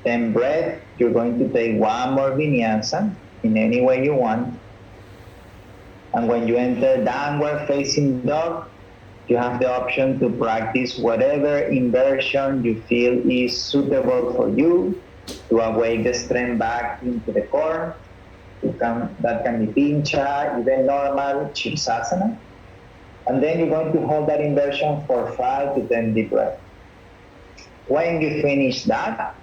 10 breaths, you're going to take one more vinyasa in any way you want. And when you enter downward facing dog, you have the option to practice whatever inversion you feel is suitable for you to awake the strength back into the core. That can be pincha, even normal Shirsasana. And then you're going to hold that inversion for 5 to 10 deep breaths. When you finish that,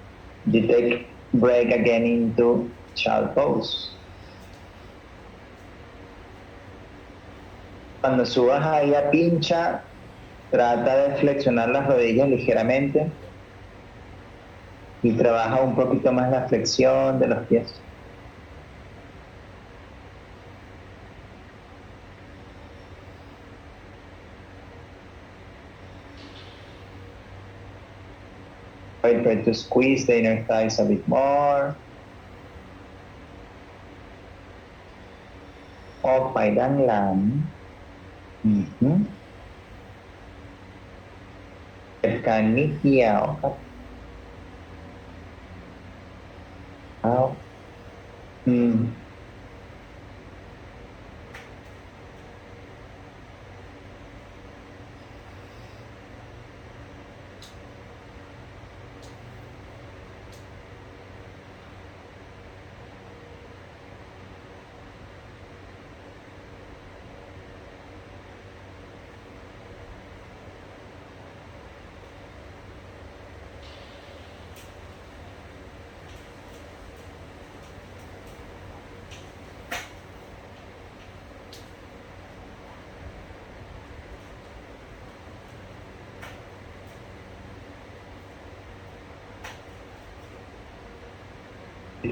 You take break again into child pose. Cuando subas ahí a pincha, trata de flexionar las rodillas ligeramente y trabaja un poquito más la flexión de los pies. Try to squeeze the inner thighs a bit more. Oไปด้านหลังเก็บการนิดเดียวครับเอา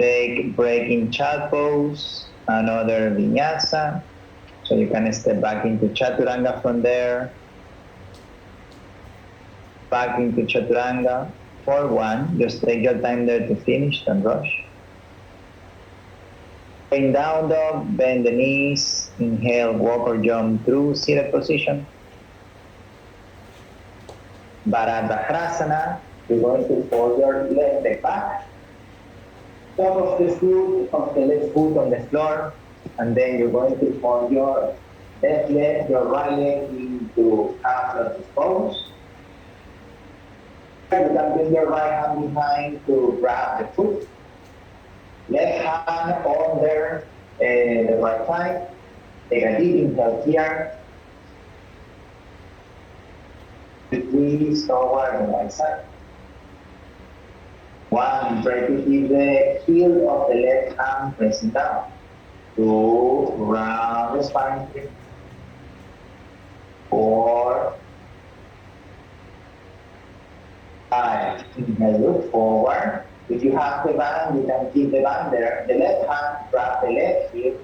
take break in child pose, another vinyasa. So you can step back into chaturanga from there. Back into chaturanga for one. Just take your time there to finish, don't rush. Bring down dog, bend the knees, inhale, walk or jump through seated position. Baradhakrasana, you're going to fold your left leg back. Top of the foot of the left foot on the floor, and then you're going to fold your left leg, your right leg into half lotus pose. You can bring your right hand behind to grab the foot. Left hand under the right side. Take a deep inhale here. Squeeze toward the right side. One, try to keep the heel of the left hand pressing down. Two, round the spine. Four, five. Inhale, look forward. If you have the band, you can keep the band there. The left hand, grab the left heel,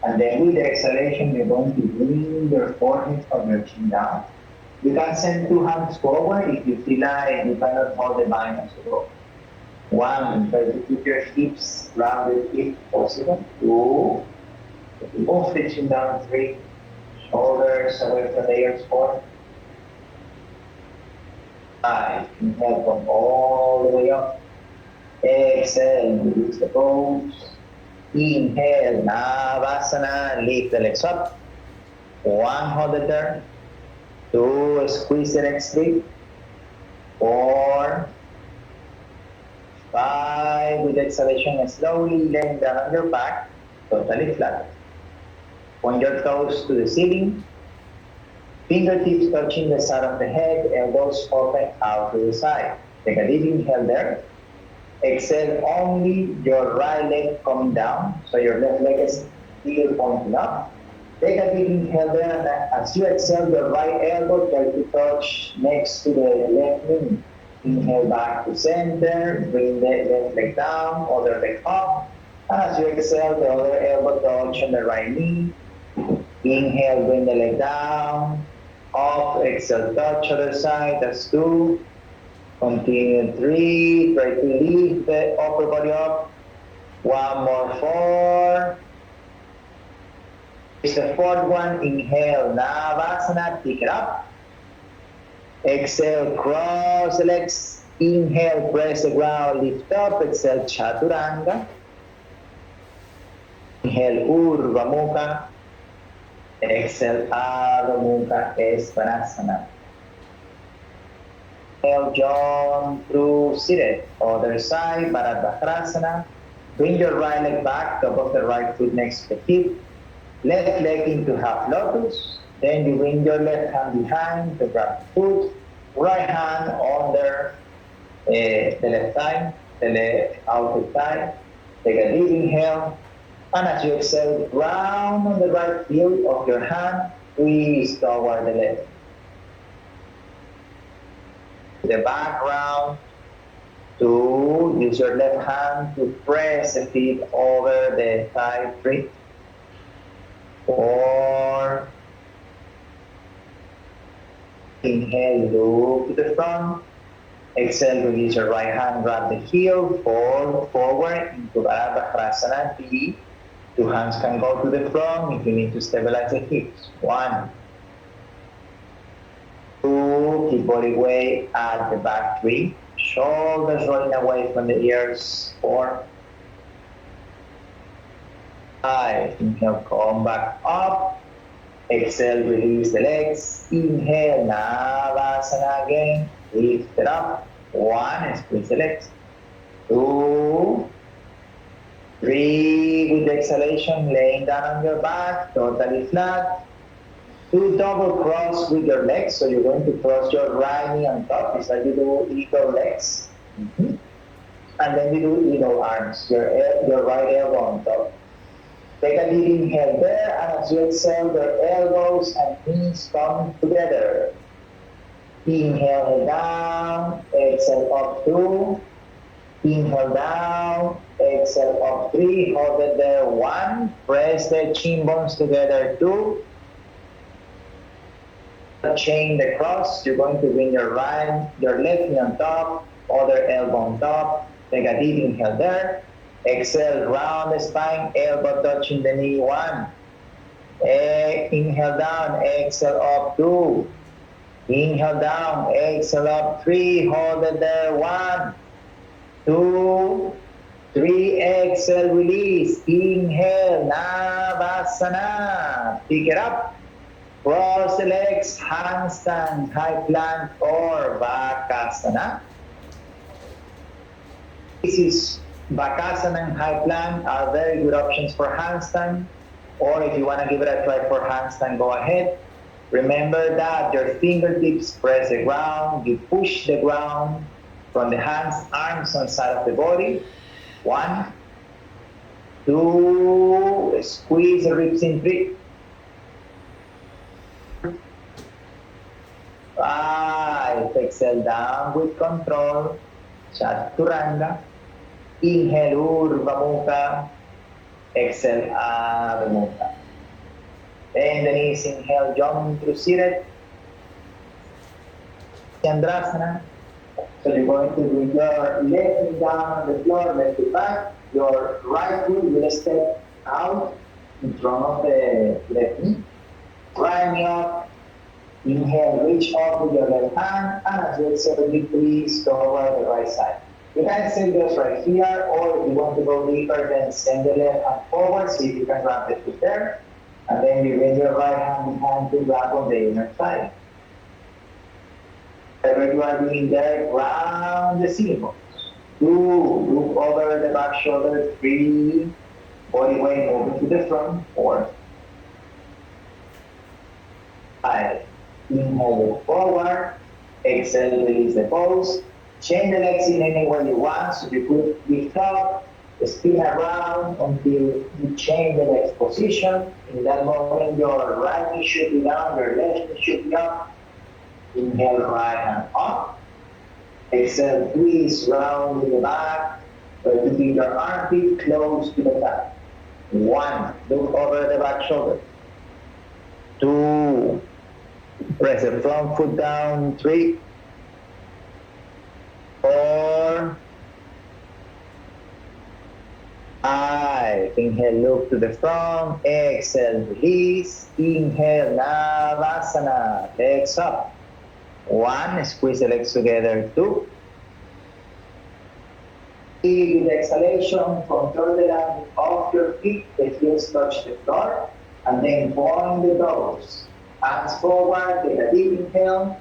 and then with the exhalation, you're going to bring your forehead from your chin down. You can send two hands forward if you feel like you cannot hold the bind as you go. One, try to keep your hips rounded if possible. Two, both the chin down. Three, shoulders away from the ears. Four, five. Inhale, come all the way up. Exhale, release the pose. Inhale, Navasana, lift the legs up. One, hold it there. Two, squeeze the next three. Four, five, with exhalation, slowly laying down on your back, totally flat. Point your toes to the ceiling. Fingertips touching the side of the head, elbows open out to the side. Take a deep inhale there. Exhale, only your right leg coming down, so your left leg is still pointing up. Take a deep inhale there, and as you exhale, your right elbow try to touch next to the left knee. Inhale back to center, bring the left leg down, other leg up. And as you exhale, the other elbow touch on the right knee. Inhale, bring the leg down, up, exhale, touch other side, that's two. Continue, three, try to lift the upper body up. One more, four. It's the fourth one, inhale, Navasana, pick it up. Exhale, cross the legs. Inhale, press the ground, lift up. Exhale, Chaturanga. Inhale, Urdhva Mukha. Exhale, Adho Mukha, Svanasana. Inhale, jump through seated. Other side, Baradhakrasana. Bring your right leg back, top of the right foot next to the hip. Left leg into half lotus. Then you bring your left hand behind to grab the foot. Right hand under the left thigh. the leg outside. Take a deep inhale. And as you exhale, ground on the right heel of your hand, twist toward the left. The background to use your left hand to press the feet over the thigh tree. 4. Inhale, look to the front. Exhale, release your right hand, grab the heel, fall forward into Baddha T. 2 hands can go to the front if you need to stabilize the hips. 1, 2, keep body weight at the back 3. Shoulders rolling away from the ears. 4, 5. Inhale, come back up. Exhale, release the legs. Inhale, Navasana again. Lift it up. 1, squeeze the legs. 2, 3, with the exhalation, laying down on your back, totally flat. 2, double cross with your legs. So you're going to cross your right knee on top. It's like you do eagle legs. And then you do eagle arms, your right elbow on top. Take a deep inhale there, and as you exhale, your elbows and knees come together. Inhale down, exhale up 2. Inhale down, exhale up 3. Hold it there. 1. Press the chin bones together. 2. Chain the cross. You're going to bring your left knee on top, other elbow on top. Take a deep inhale there. Exhale, round the spine, elbow touching the knee. 1. Inhale down, exhale up 2. Inhale down, exhale up 3. Hold it there. 1, 2, 3. Exhale, release. Inhale, Navasana. Pick it up. Cross the legs, handstand, high plank, or Bakasana. This is Bakasana and high plank are very good options for handstand, or if you want to give it a try for handstand, go ahead. Remember that your fingertips press the ground, you push the ground from the hands, arms on side of the body. 1, 2, squeeze the ribs in 3. 5, exhale down with control, Chaturanga. Inhale, Urdhva Mukha. Exhale, Adho Mukha. Bend the knees, inhale, jump through seated. Chandrasana. So you're going to bring your left knee down on the floor, left to back. Your right foot will step out in front of the left knee. Right knee up. Inhale, reach up with your left hand, and as you exhale, you twist toward the right side. You can send this right here, or if you want to go deeper, then send the left hand forward, see if you can grab the foot there. And then you bring your right hand to grab on the inner thigh. Whatever you are doing there, ground the ceiling bones. 2, look over the back shoulder. 3, body weight over to the front. 4, 5. Inhale forward. Exhale, release the pose. Change the legs in any way you want. So you lift up, spin around until you change the legs position. In that moment, your right knee should be down, your left knee should be up. Inhale, right hand up. Exhale, twist round with the back. Where you keep your armpit close to the back. 1, look over the back shoulder. 2, press the front foot down. 3, 4, 5. Inhale, look to the front. Exhale, release. Inhale, Navasana. Legs up. 1, squeeze the legs together. 2. With exhalation, control the landing of your feet. The heels touch the floor. And then point the toes. Hands forward, take a deep inhale.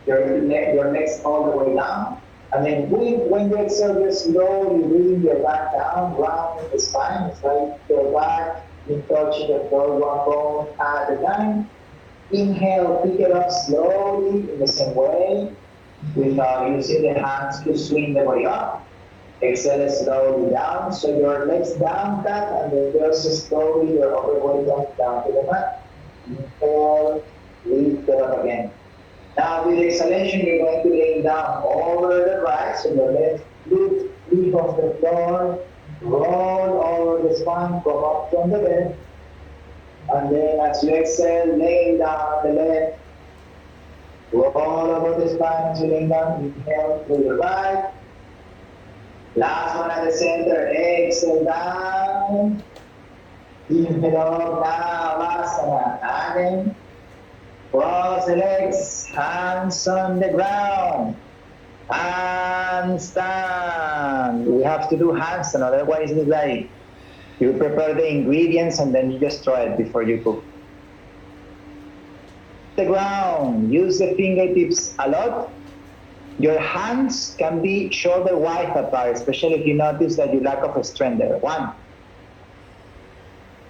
Your legs all the way down. And then when you exhale, just slowly bring your back down, round the spine. It's like your back is touching the floor, 1 bone at a time. Inhale, pick it up slowly in the same way, without using the hands to swing the body up. Exhale slowly down, so your legs down, cat, and then just slowly your upper body comes down to the mat. Inhale, lift it up again. Now with exhalation, you're going to lay down over the right, so your left foot leave off the floor, roll over the spine, come up from the bed, and then as you exhale, lay down the left, roll over the spine as you lay down, inhale to the right. Last one at the center, exhale down, inhale up, Navasana, again. Cross the legs, hands on the ground. Handstand. We have to do handstand, otherwise it's like you prepare the ingredients and then you just try it before you cook. The ground. Use the fingertips a lot. Your hands can be shoulder wide apart, especially if you notice that you lack of strength there. 1,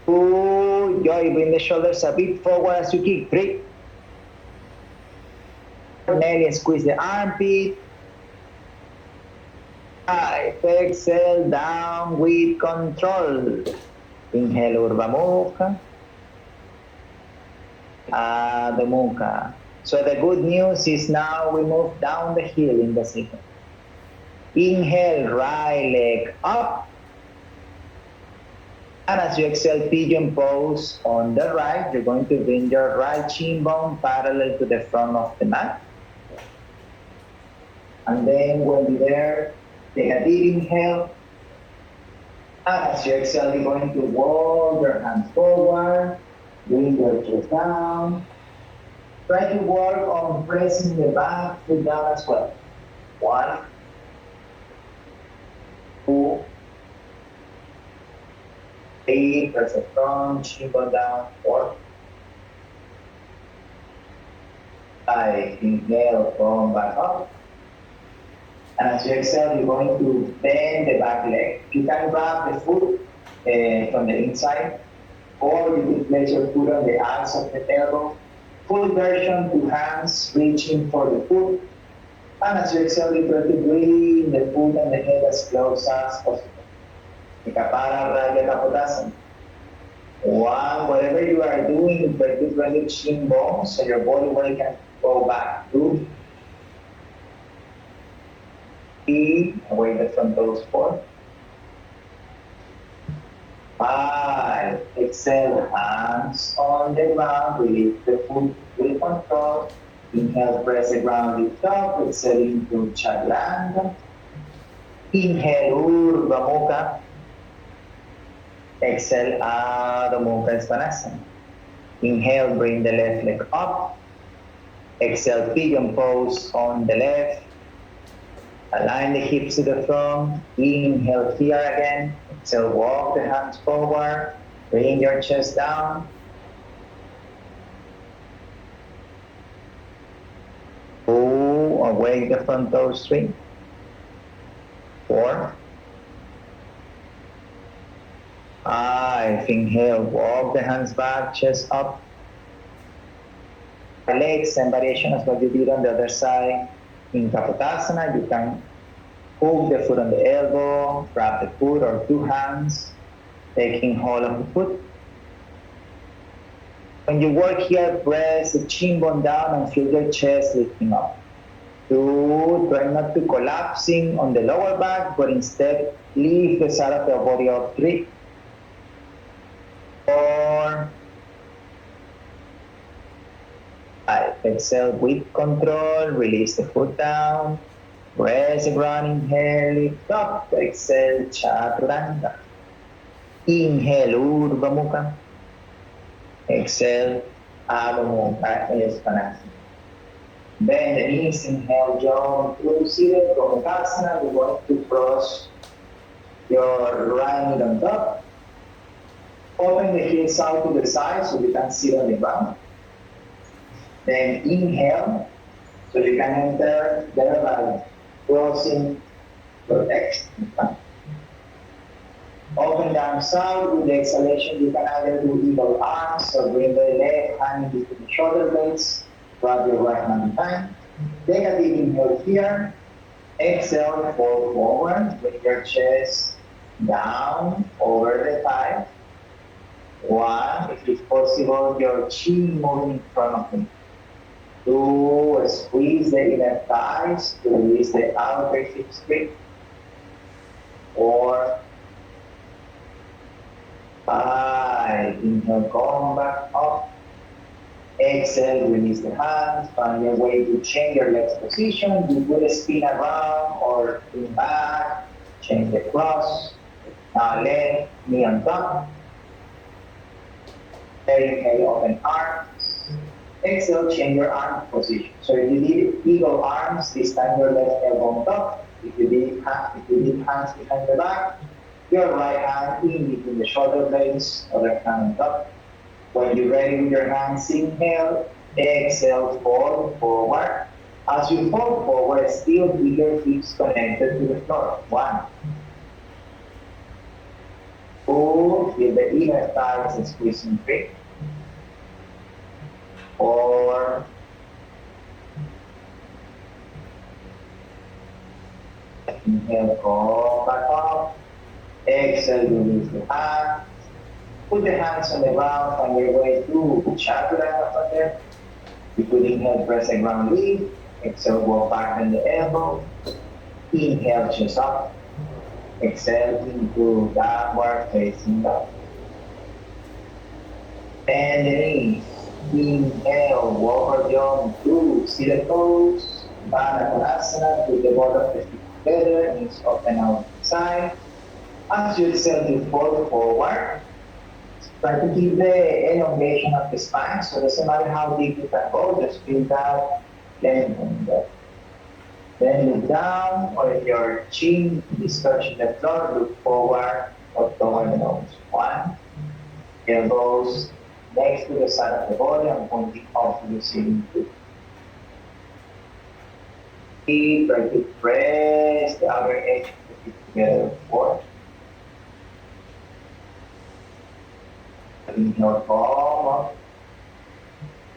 2, you bring the shoulders a bit forward as you kick. 3. Nail and squeeze the armpit. 5. Exhale down with control. Inhale Urdhva Mukha. Adho Mukha. So the good news is now we move down the hill in the sequence. Inhale, right leg up. And as you exhale, pigeon pose on the right, you're going to bring your right shin bone parallel to the front of the mat. And then when you're there, take a deep inhale. And as you exhale, you're going to walk your hands forward, bring your chest down. Try to work on pressing the back foot down as well. 1, 2, 3, press the front, shin bone down. 4, 5, inhale, come back up. And as you exhale, you're going to bend the back leg. You can grab the foot from the inside, or you can place your foot on the arms of the elbow. Full version, 2 hands reaching for the foot. And as you exhale, you try to bring the foot and the head as close as possible. Ikapara Raya Kapotasana. 1, whatever you are doing, you try to bring the shin bone so your body weight can go back. 2, 3, away the front toes. 4, 5, exhale, hands on the ground, release the foot with control. Inhale, press the ground, lift up, exhale into Chaturanga. Inhale, Urdhva Mukha. Exhale, Adho Mukha Svanasana. Inhale, bring the left leg up. Exhale, pigeon pose on the left. Align the hips to the front. Inhale here again. Exhale, walk the hands forward. Bring your chest down. 2, awake the front toes 3. 4, 5, inhale, walk the hands back, chest up. The legs, same variation as what you did on the other side. In Kapotasana, you can hook the foot on the elbow, grab the foot or 2 hands, taking hold of the foot. When you work here, press the chin bone down and feel your chest lifting up. 2, try not to collapsing on the lower back, but instead lift the side of the body up. 3, 4, 5. Exhale with control, release the foot down, press the ground, inhale, lift up, exhale, Chaturanga. Inhale, Urdhva Mukha. Exhale, Adho Mukha Svanasana. Bend the knees, inhale, jump through seated Kapotasana. We're going to cross your right knee on top. Open the heels out to the side so you can sit on the ground. Then inhale, so you can enter there by crossing your legs. Open the arms out. With the exhalation, you can either do eagle arms or bring the left hand between the shoulder blades. Grab your right hand behind. Take a deep inhale here. Exhale, fold forward, bring your chest down over the thighs. One, if it's possible, your chin moving in front of me. Two, squeeze the inner thighs to release the outer hip streak. Four, five, inhale, come back up. Exhale, release the hands, find your way to change your legs position. You put a spin around or spin back, change the cross. Now leg, knee on top. Inhale, open arms. Exhale, change your arm position. So if you did eagle arms, this time your left elbow on top. If you did hands behind the back, your right hand in between the shoulder blades, other hand on top. When you're ready with your hands, inhale, exhale, fold forward. As you fold forward, still keep your hips connected to the floor. One. Two, feel the inner thighs squeezing free. Four. Inhale, come back up. Exhale, release the hands. Put the hands on the ground, find your way to chaturanga from there. You could inhale, press the ground, lift. Exhale, go back on the elbow. Inhale, chest up. Exhale into downward facing dog. Bend the knees. Inhale, walk or jump to seated pose. Baddha put the ball of the feet together, knees open out to the side. As you exhale, you fold forward. Try to keep the elongation of the spine, so it doesn't matter how deep you can go, just feel that lengthening there. Then look down, or if your chin is touching the floor, look forward or toward the nose. One, elbows next to the side of the body and pointing off to the ceiling. Two. Try to press the outer edge of the feet together. Four. Inhale, come up.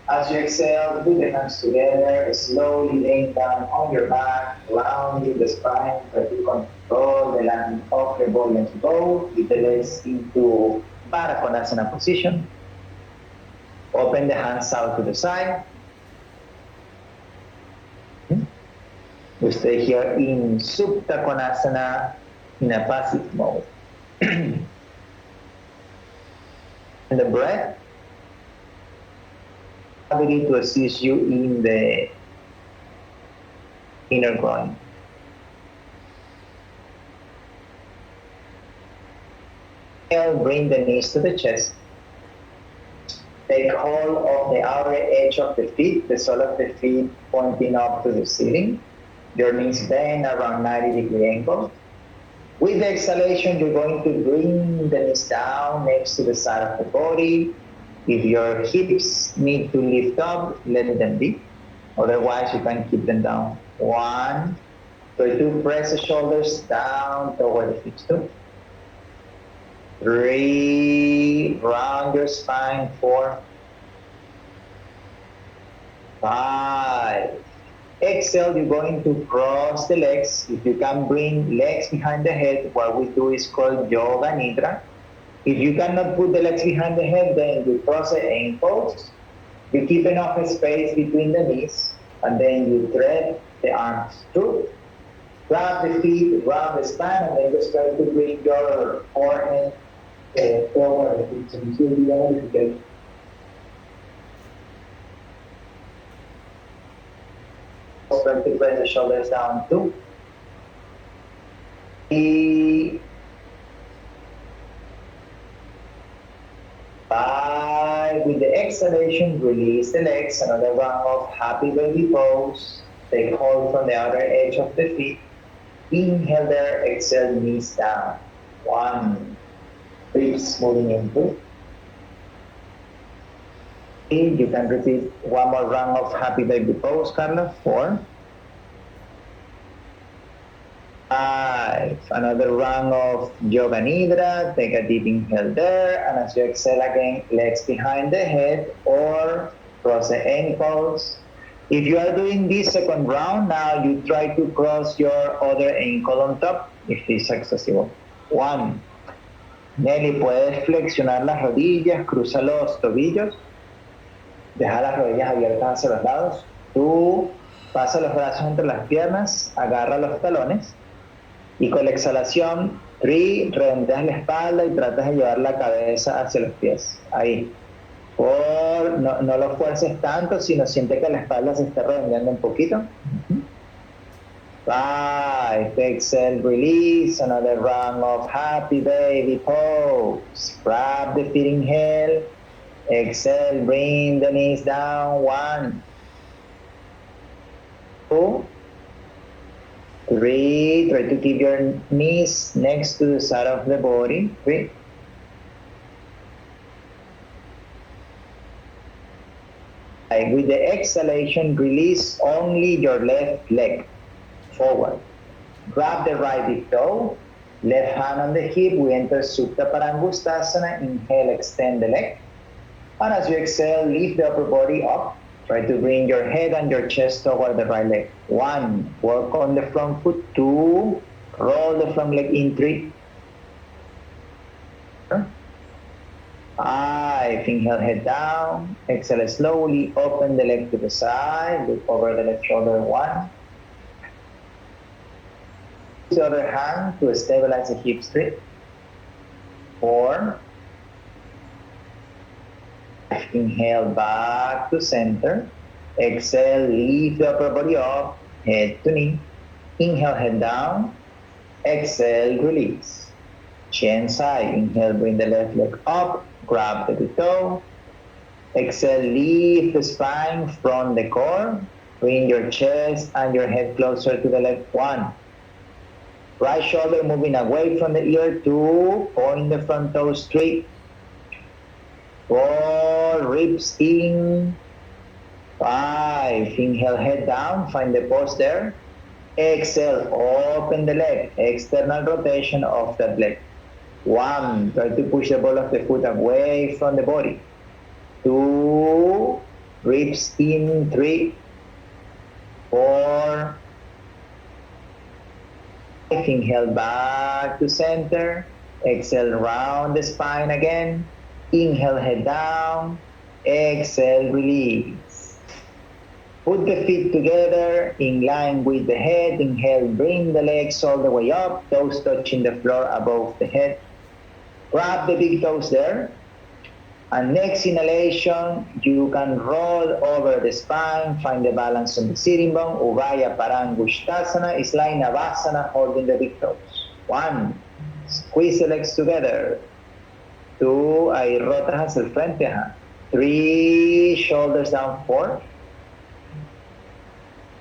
As you exhale, put the hands together, slowly laying down on your back, rounding the spine, try to control the landing of your body as you go. Keep the legs into Baddha Konasana position. Open the hands out to the side. We stay here in Supta Konasana in a passive mode. And the breath ability to assist you in the inner groin. Bring the knees to the chest. Take hold of the outer edge of the feet, the sole of the feet pointing up to the ceiling. Your knees bend around 90-degree angle. With the exhalation, you're going to bring the knees down next to the side of the body. If your hips need to lift up, let them be. Otherwise, you can keep them down. One. Try to press the shoulders down toward the hips. Two. Three. Round your spine. Four. Five. Exhale, you're going to cross the legs. If you can bring legs behind the head, what we do is called Yoga Nidra. If you cannot put the legs behind the head, then you cross the ankles. You keep enough space between the knees, and then you thread the arms through. Grab the feet, grab the spine, and then just try to bring your forehead forward. So you will be able to get try to press the shoulders down too. 3, 5. With the exhalation, release the legs. Another round of happy baby pose. Take hold from the outer edge of the feet. Inhale there, exhale, knees down. 1. Ribs moving into. You can repeat one more round of happy baby pose, Carla. 4. 5. Another round of Yoga Nidra. Take a deep inhale there. And as you exhale again, legs behind the head or cross the ankles. If you are doing this second round, now you try to cross your other ankle on top, if it's accessible. 1. Nelly, puedes flexionar las rodillas, cruza los tobillos, deja las rodillas abiertas hacia los lados. Tú pasa los brazos entre las piernas, agarra los talones y con la exhalación, 3, redondeas la espalda y tratas de llevar la cabeza hacia los pies. Ahí. No lo fuerces tanto, sino siente que la espalda se está redondeando un poquito. 5, exhale, release, another round of happy baby pose. Grab the feet, inhale, exhale, bring the knees down. 1, 2, 3, try to keep your knees next to the side of the body. 3. With the exhalation, release only your left leg forward. Grab the right big toe, left hand on the hip. We enter Supta Parangustasana. Inhale, extend the leg. And as you exhale, lift the upper body up. Try to bring your head and your chest toward the right leg. 1, work on the front foot. 2, roll the front leg in. 3. 5, inhale, head down. Exhale, slowly open the leg to the side. Look over the left shoulder. 1. Use the other hand to stabilize the hips. 3. 4. Inhale, back to center. Exhale, lift the upper body up, head to knee. Inhale, head down. Exhale, release. Chin side. Inhale, bring the left leg up. Grab the big toe. Exhale, lift the spine from the core. Bring your chest and your head closer to the left. 1. Right shoulder moving away from the ear. 2, point the front toes straight. 4, ribs in. 5, inhale, head down, find the pose there. Exhale, open the leg, external rotation of that leg. 1, try to push the ball of the foot away from the body. 2, ribs in. 3, 4, 5, inhale, back to center. Exhale, round the spine again. Inhale, head down. Exhale, release. Put the feet together in line with the head. Inhale, bring the legs all the way up, toes touching the floor above the head. Grab the big toes there. And next inhalation, you can roll over the spine, find the balance on the sitting bone. Uvaya Parangustasana is lying Navasana, holding the big toes. 1, squeeze the legs together. 2, ahí rotas hacia el frente. 3, shoulders down. 4.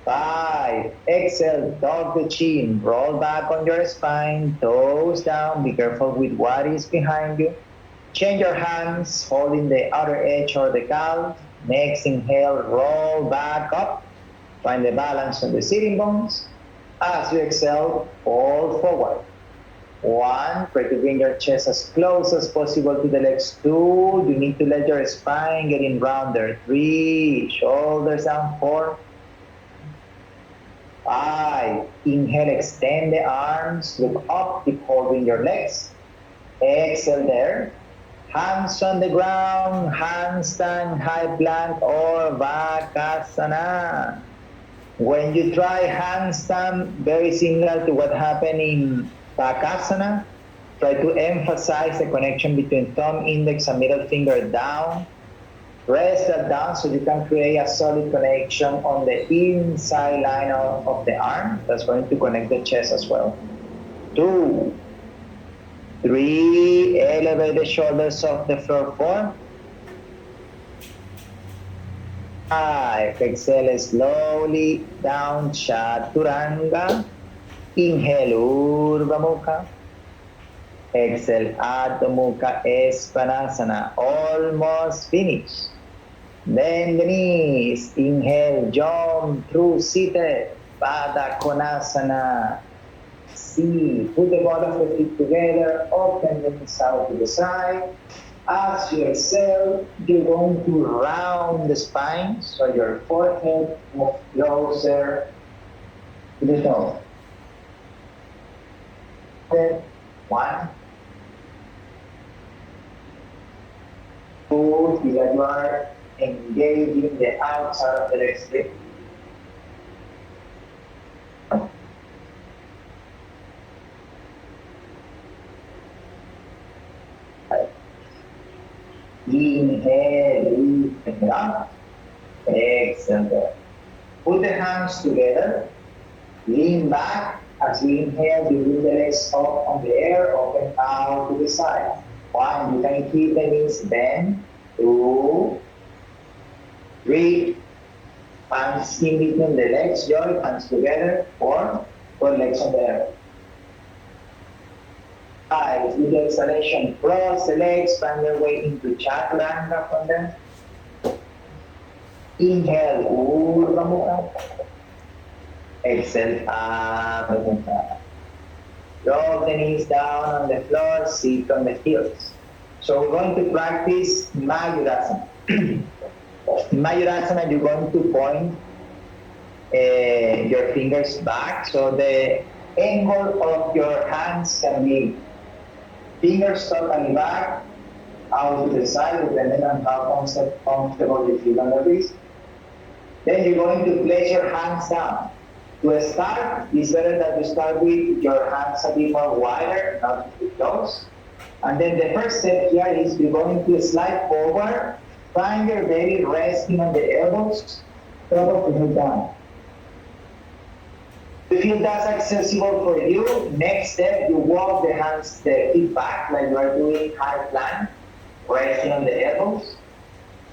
5, exhale, tuck the chin, roll back on your spine, toes down, be careful with what is behind you. Change your hands, holding the outer edge or the calf. Next inhale, roll back up, find the balance on the sitting bones. As you exhale, fold forward. 1, try to bring your chest as close as possible to the legs. 2, you need to let your spine get in rounder. 3, shoulders down. 4. 5, inhale, extend the arms, look up, keep holding your legs. Exhale there. Hands on the ground, handstand, high plank, or Bakasana. When you try handstand, very similar to what happened in Bakasana, try to emphasize the connection between thumb, index, and middle finger down. Press that down so you can create a solid connection on the inside line of the arm. That's going to connect the chest as well. 2, 3, elevate the shoulders off the floor. 4, 5, exhale slowly down, Chaturanga. Inhale, Urdhva Mukha. Exhale, Adho Mukha Svanasana. Almost finished. Bend the knees. Inhale, jump through seated. Pada Konasana. See, put the bottom of the feet together. Open the knees out to the side. As you exhale, you're going to round the spine so your forehead moves closer to the nose. One, two, feel that you are engaging the outside of the leg strip. Inhale, lift it up. Exhale. Put the hands together. Lean back. As you inhale, you bring the legs up on the air, open out to the side. One, you can keep the knees bent. Two, three, hands in between the legs, join hands together. Four, put legs on the air. Five, with the exhalation, cross the legs, find your way into chaturanga from there. Inhale, Urdhva Mukha. Exhale, Adho Mukha. Drop the knees down on the floor, sit on the heels. So we're going to practice Mayurasana. In Mayurasana, you're going to point your fingers back, so the angle of your hands can be fingers totally back, out to the side, depending on how comfortable you feel on the wrist. Then you're going to place your hands down. To start, it's better that you start with your hands a bit more wider, not too close. And then the first step here is you're going to slide forward, find your belly resting on the elbows, top of the head down. If you feel that's accessible for you, next step, you walk the hands, the feet back like you are doing high plank, resting on the elbows.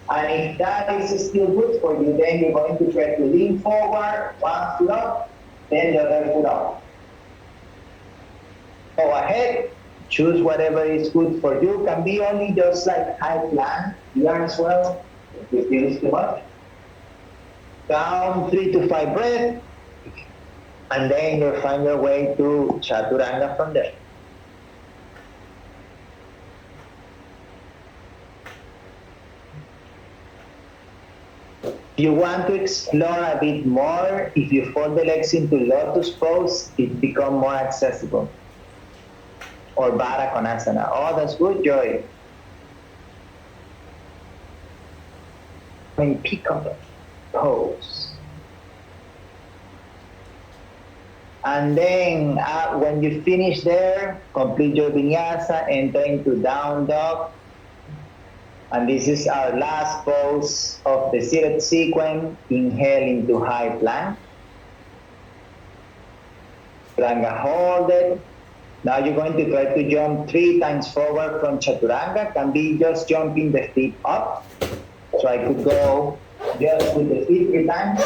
And if that is still good for you, then you're going to try to lean forward, one foot up, then the other foot up. Go ahead, choose whatever is good for you. Can be only just like high plank here as well, if you feel it's too much. Down 3 to 5 breaths, and then you'll find your way to chaturanga from there. If you want to explore a bit more, if you fold the legs into lotus pose, it becomes more accessible. Or Baddha Konasana. Oh, that's good, Joy. I mean, peacock pose. And then when you finish there, complete your vinyasa, enter into down dog. And this is our last pose of the seated sequence. Inhale into high plank. Chaturanga, hold it. Now you're going to try to jump 3 times forward from chaturanga. Can be just jumping the feet up. So I could go just with the feet 3 times.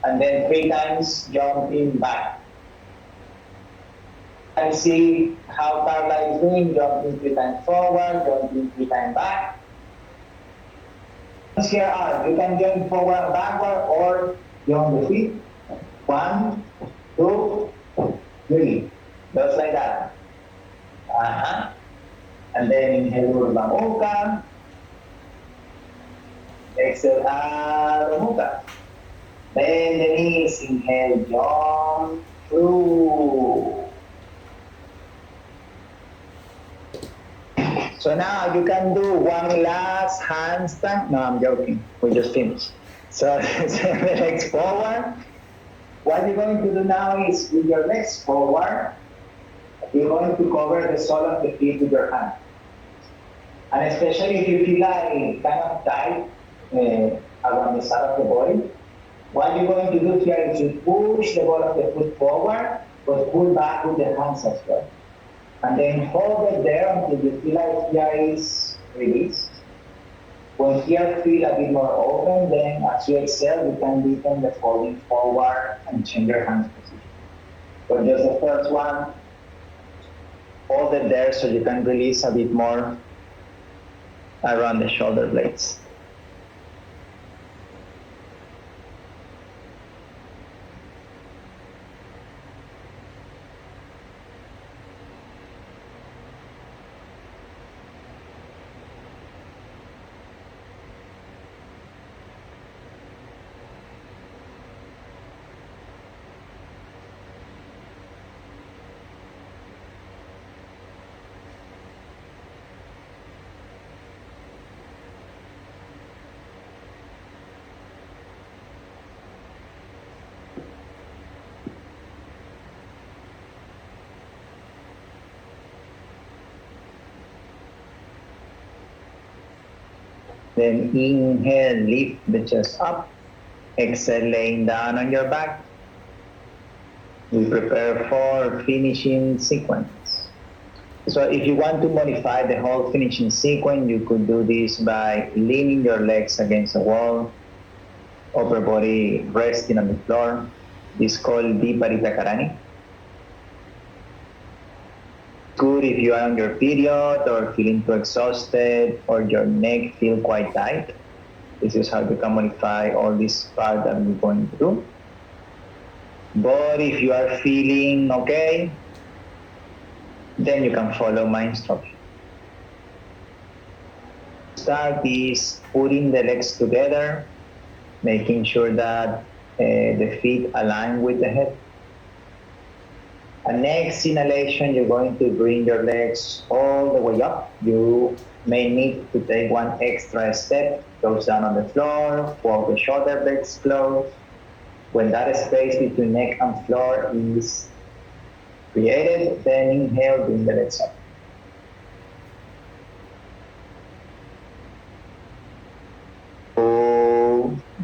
And then 3 times jumping back. And see how Carla is doing, jumping 3 times forward, jumping 3 times back. Here are, you can jump forward, backward, or jump the feet. 1, 2, 3. Just like that. And then inhale, Urdhva Mukha. Exhale, Adho Mukha. Bend the knees, inhale, jump through. So now you can do one last handstand. No, I'm joking. We just finished. So send the legs forward. What you're going to do now is with your legs forward, you're going to cover the sole of the feet with your hand. And especially if you feel like kind of tight around the side of the body, what you're going to do here is to push the ball of the foot forward, but pull back with the hands as well. And then hold it there until you feel like here is released. When here feel a bit more open, then as you exhale, you can deepen the folding forward and change your hands position. But just the first one, hold it there so you can release a bit more around the shoulder blades. Then inhale, lift the chest up. Exhale, laying down on your back. We prepare for finishing sequence. So if you want to modify the whole finishing sequence, you could do this by leaning your legs against the wall, upper body resting on the floor. This is called Viparita Karani. Good if you are on your period or feeling too exhausted or your neck feel quite tight. This is how you can modify all this part that we're going to do. But if you are feeling okay, then you can follow my instruction. Start is putting the legs together, making sure that the feet align with the head. And next inhalation, you're going to bring your legs all the way up. You may need to take one extra step, goes down on the floor, pull the shoulder blades close. When that space between neck and floor is created, then inhale, bring the legs up.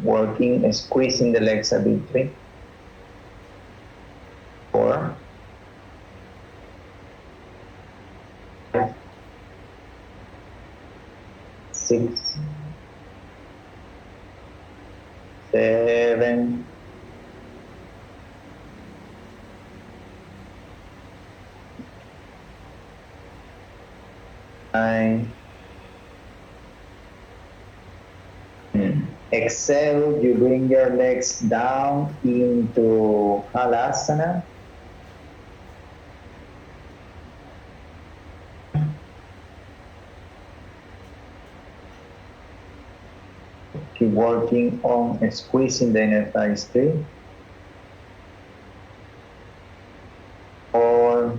Working, squeezing the legs a bit. 3, 4, 5, 6, 7, 9. Exhale, you bring your legs down into Halasana. Keep working on squeezing the inner thighs. 3, 4,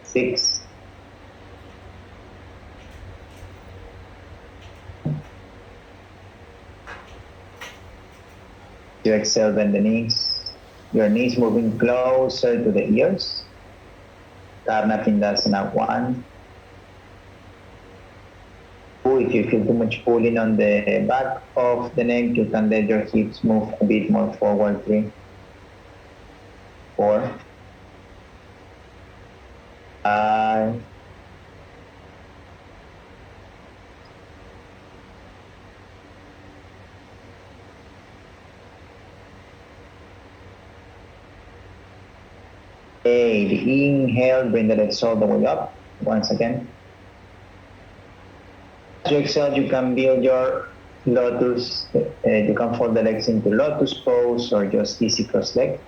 6, 7. You exhale, bend the knees. Your knees moving closer to the ears. Karna Pindasana 1. If you feel too much pulling on the back of the neck, you can let your hips move a bit more forward. 3, 4, 5, 8. Inhale, bring the legs all the way up. Once again. As you exhale, you can build your lotus. You can fold the legs into lotus pose or just easy cross leg.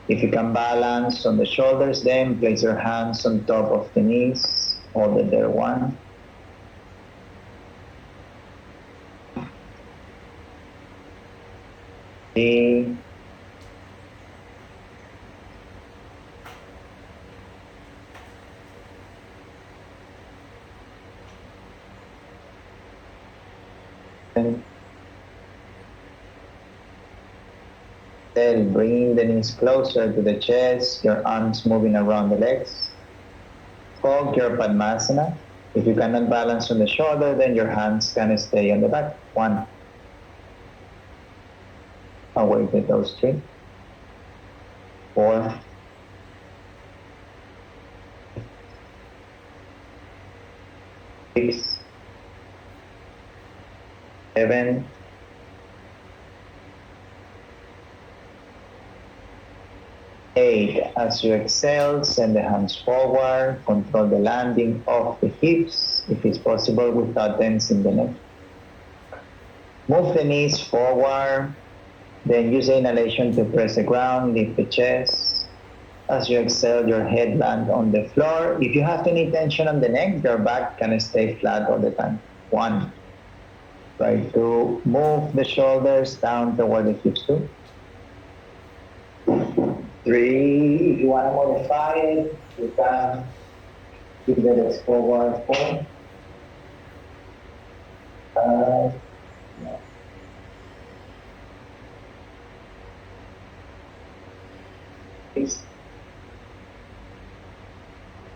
If you can balance on the shoulders, then place your hands on top of the knees. Hold it there. 1, 3, 7. Then bring the knees closer to the chest, your arms moving around the legs. Focus your Padmasana. If you cannot balance on the shoulder, then your hands can stay on the back. 1. Away with those 3, 4, 6, 7, 8. As you exhale, send the hands forward. Control the landing of the hips, if it's possible, without tensing the neck. Move the knees forward. Then use the inhalation to press the ground, lift the chest. As you exhale, your head lands on the floor. If you have any tension on the neck, your back can stay flat all the time. 1. Try to move the shoulders down toward the hips too. 3. If you want to modify it, you can keep the legs forward. 4, 5, 6,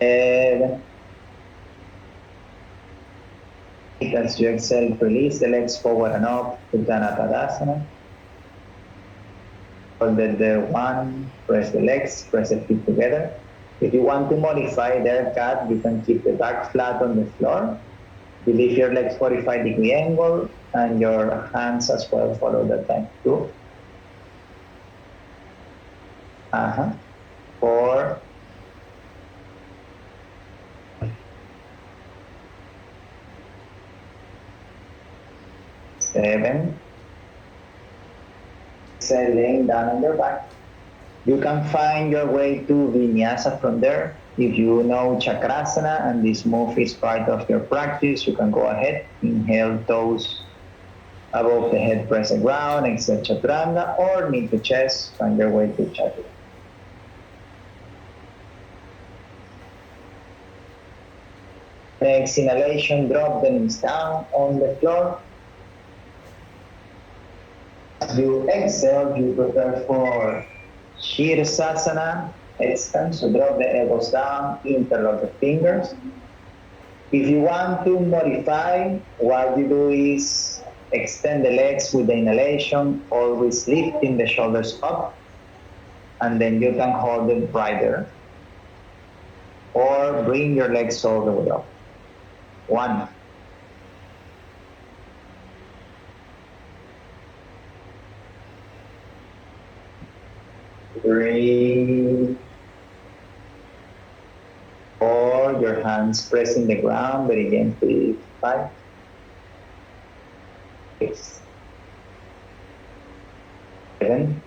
And as you exhale, release the legs forward and up, Uddiyana Padasana. Hold it there, one, press the legs, press the feet together. If you want to modify their cut, you can keep the back flat on the floor. You leave your legs 45-degree angle and your hands as well follow that time. 2, 4, 7, exhale, laying down on your back. You can find your way to Vinyasa from there. If you know Chakrasana and this move is part of your practice, you can go ahead, inhale toes above the head, press the ground, exhale Chaturanga, or knee to chest, find your way to Chaturanga. Next inhalation, drop the knees down on the floor. As you exhale, you prepare for Shirsasana, headstand, so drop the elbows down, interlock the fingers. If you want to modify, what you do is extend the legs with the inhalation, always lifting the shoulders up, and then you can hold it right there. Or bring your legs all the way up. 1, 3, 4, your hands pressing the ground very gently. 5, 6, 7,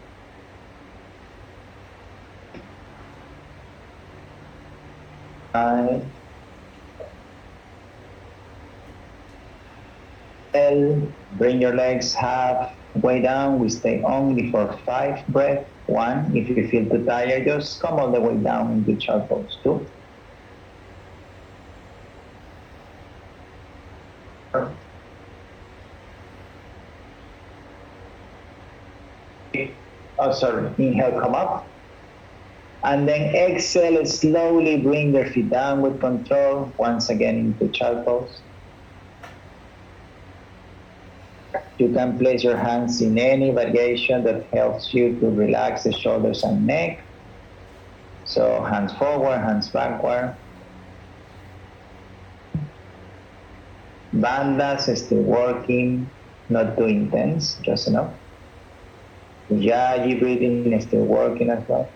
9, 10. Bring your legs halfway down. We stay only for 5 breaths. 1, if you feel too tired, just come all the way down into child pose. 2, 3, inhale, come up. And then exhale, slowly bring your feet down with control, once again into child pose. You can place your hands in any variation that helps you to relax the shoulders and neck. So hands forward, hands backward. Bandhas is still working, not too intense, just enough. Yaji breathing is still working as well.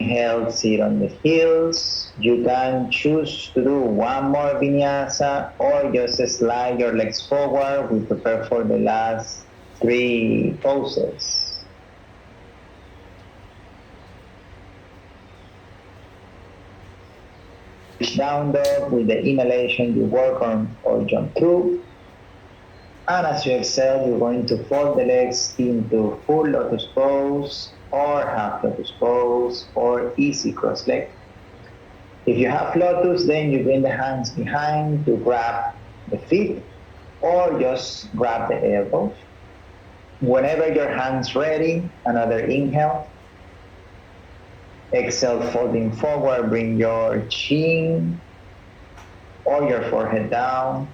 Inhale, sit on the heels. You can choose to do one more vinyasa or just slide your legs forward. We prepare for the last 3 poses. Down dog with the inhalation, you work on or jump through. And as you exhale, you're going to fold the legs into full lotus pose or half lotus pose or easy cross leg. If you have lotus, then you bring the hands behind to grab the feet or just grab the elbows. Whenever your hand's ready, another inhale. Exhale, folding forward, bring your chin or your forehead down.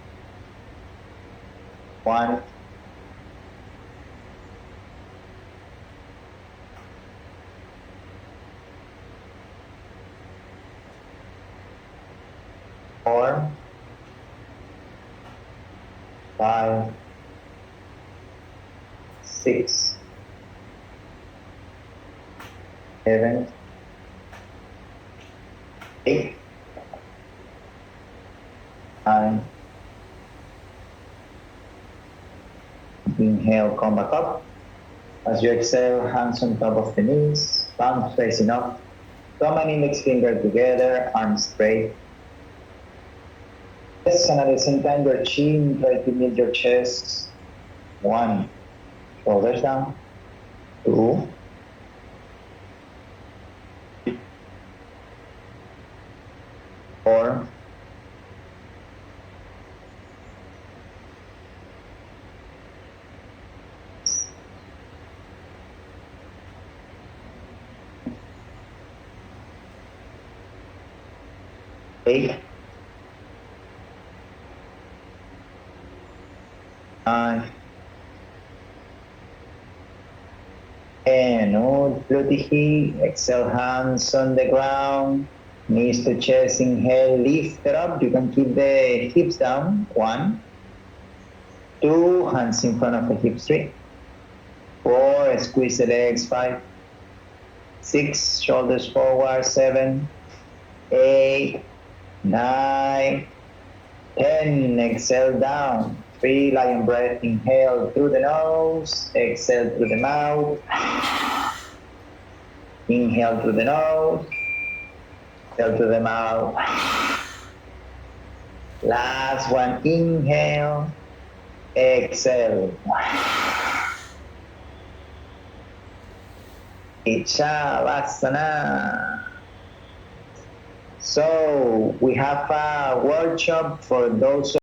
1, 4, 5, 6, 7, 8, 9. Inhale, come back up. As you exhale, hands on top of the knees, palms facing up. Thumb and index finger together, arms straight. Yes, and at the same time, your chin, try to meet your chest. One, shoulders down. Two, four, eight, nine, and hold floaty. Exhale, hands on the ground. Knees to chest. Inhale, lift it up. You can keep the hips down. One, two, hands in front of the hips. Three, four, squeeze the legs. Five, six, shoulders forward. Seven, eight, nine, 10. Exhale down. 3, lion breath. Inhale through the nose. Exhale through the mouth. Inhale through the nose. Exhale through the mouth. Last one. Inhale. Exhale. Shavasana. So we have a workshop for those